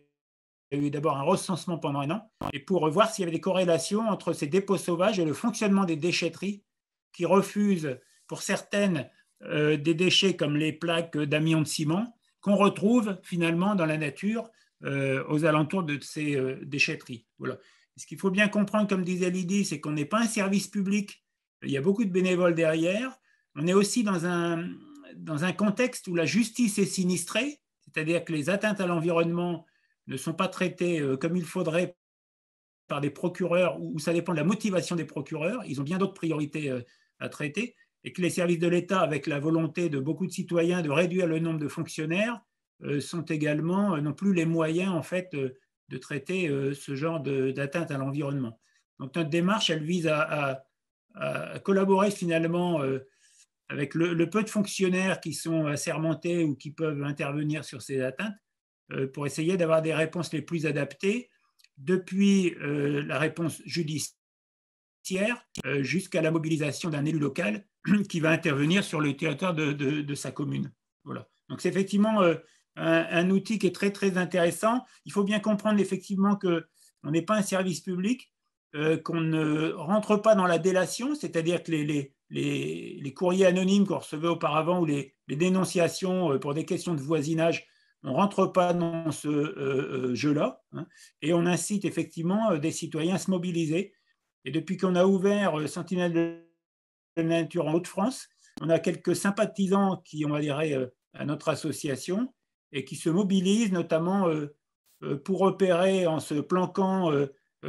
y a eu d'abord un recensement pendant un an, et pour voir s'il y avait des corrélations entre ces dépôts sauvages et le fonctionnement des déchetteries qui refusent, pour certaines, des déchets comme les plaques d'amiant de ciment qu'on retrouve finalement dans la nature aux alentours de ces déchetteries. Voilà. Ce qu'il faut bien comprendre, comme disait Lydie, c'est qu'on n'est pas un service public. Il y a beaucoup de bénévoles derrière. On est aussi dans un contexte où la justice est sinistrée, c'est-à-dire que les atteintes à l'environnement ne sont pas traitées comme il faudrait par des procureurs, ou ça dépend de la motivation des procureurs. Ils ont bien d'autres priorités à traiter, et que les services de l'État, avec la volonté de beaucoup de citoyens de réduire le nombre de fonctionnaires, sont également non plus les moyens en fait de traiter ce genre d'atteinte à l'environnement. Donc notre démarche, elle vise à collaborer finalement avec le peu de fonctionnaires qui sont assermentés ou qui peuvent intervenir sur ces atteintes pour essayer d'avoir des réponses les plus adaptées, depuis la réponse judiciaire jusqu'à la mobilisation d'un élu local qui va intervenir sur le territoire de sa commune. Voilà. Donc c'est effectivement un outil qui est très, très intéressant. Il faut bien comprendre effectivement qu'on n'est pas un service public, qu'on ne rentre pas dans la délation, c'est-à-dire que les courriers anonymes qu'on recevait auparavant ou les dénonciations pour des questions de voisinage, on ne rentre pas dans ce jeu-là, hein, et on incite effectivement des citoyens à se mobiliser. Et depuis qu'on a ouvert Sentinelles de la Nature en Hauts-de-France, on a quelques sympathisants qui ont adhéré à notre association et qui se mobilisent notamment pour repérer en se planquant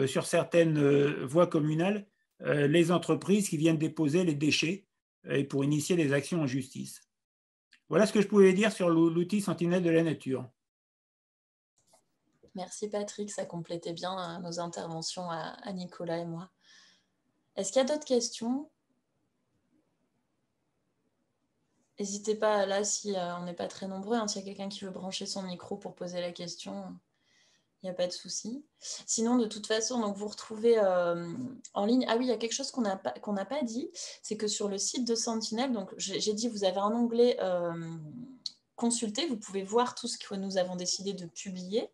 sur certaines voies communales les entreprises qui viennent déposer les déchets et pour initier des actions en justice. Voilà ce que je pouvais dire sur l'outil Sentinelle de la Nature. Merci Patrick, ça complétait bien nos interventions à Nicolas et moi. Est-ce qu'il y a d'autres questions? N'hésitez pas là si on n'est pas très nombreux, hein, s'il y a quelqu'un qui veut brancher son micro pour poser la question, il n'y a pas de souci. Sinon, de toute façon, donc vous retrouvez en ligne. Ah oui, il y a quelque chose qu'on n'a pas dit, c'est que sur le site de Sentinelle, donc j'ai dit, vous avez un onglet consulter, vous pouvez voir tout ce que nous avons décidé de publier.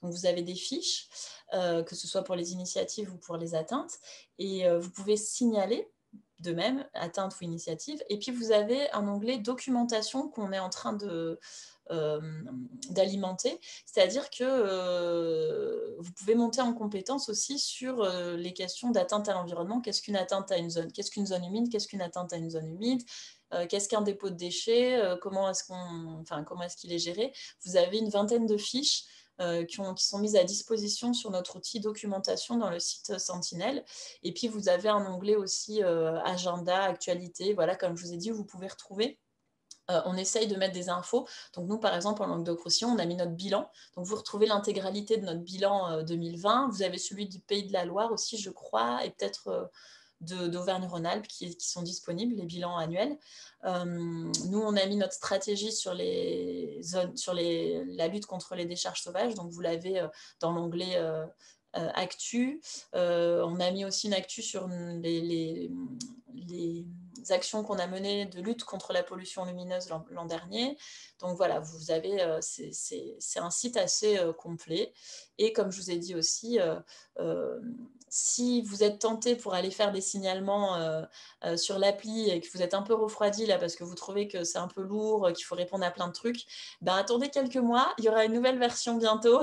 Donc vous avez des fiches, que ce soit pour les initiatives ou pour les atteintes, et vous pouvez signaler de même, atteinte ou initiative. Et puis, vous avez un onglet documentation qu'on est en train d'alimenter. C'est-à-dire que vous pouvez monter en compétence aussi sur les questions d'atteinte à l'environnement. Qu'est-ce qu'une atteinte à une zone? Qu'est-ce qu'une zone humide? Qu'est-ce qu'une atteinte à une zone humide? Qu'est-ce qu'un dépôt de déchets? Comment est-ce qu'il est géré? Vous avez une vingtaine de fiches qui sont mises à disposition sur notre outil documentation dans le site Sentinelle. Et puis, vous avez un onglet aussi agenda, actualité. Voilà, comme je vous ai dit, vous pouvez retrouver. On essaye de mettre des infos. Donc, nous, par exemple, en Languedoc-Roussillon, on a mis notre bilan. Donc, vous retrouvez l'intégralité de notre bilan 2020. Vous avez celui du Pays de la Loire aussi, je crois, et peut-être d'Auvergne-Rhône-Alpes qui sont disponibles, les bilans annuels. Nous, on a mis notre stratégie sur la lutte contre les décharges sauvages. Donc, vous l'avez dans l'onglet Actu. On a mis aussi une actu sur les actions qu'on a menées de lutte contre la pollution lumineuse l'an dernier. Donc voilà, vous avez, c'est un site assez complet. Et comme je vous ai dit aussi, si vous êtes tenté pour aller faire des signalements sur l'appli et que vous êtes un peu refroidi là parce que vous trouvez que c'est un peu lourd, qu'il faut répondre à plein de trucs, ben attendez quelques mois, il y aura une nouvelle version bientôt.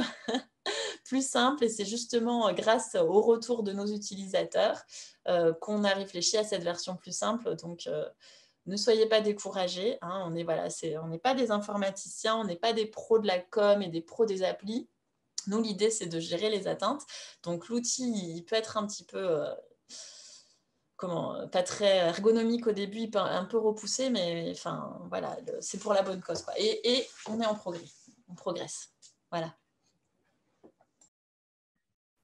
Plus simple, et c'est justement grâce au retour de nos utilisateurs qu'on a réfléchi à cette version plus simple. Donc, ne soyez pas découragés. Hein, on n'est pas des informaticiens, on n'est pas des pros de la com et des pros des applis. Nous, l'idée, c'est de gérer les atteintes. Donc, l'outil, il peut être un petit peu... pas très ergonomique au début, un peu repoussé, mais enfin, voilà, c'est pour la bonne cause, quoi. Et on est en progrès, on progresse. Voilà.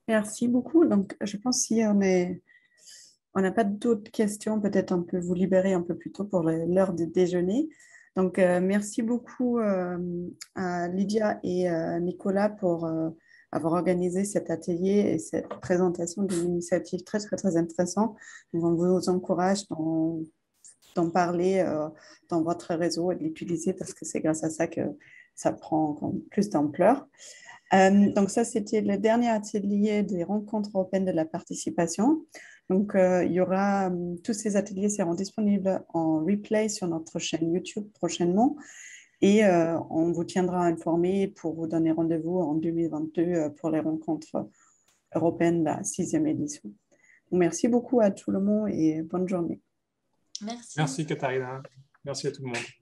Merci beaucoup. Donc, je pense si on n'a pas d'autres questions, peut-être on peut vous libérer un peu plus tôt pour l'heure de déjeuner. Donc, merci beaucoup à Lydia et Nicolas pour avoir organisé cet atelier et cette présentation d'une initiative très, très, très intéressante. Donc, on vous encourage d'en parler dans votre réseau et de l'utiliser parce que c'est grâce à ça que ça prend encore plus d'ampleur. Donc ça, c'était le dernier atelier des rencontres européennes de la participation. Donc, il y aura, tous ces ateliers seront disponibles en replay sur notre chaîne YouTube prochainement et on vous tiendra informé pour vous donner rendez-vous en 2022 pour les rencontres européennes de la 6e édition. Donc, merci beaucoup à tout le monde et bonne journée. Merci. Merci Katharina. Merci à tout le monde.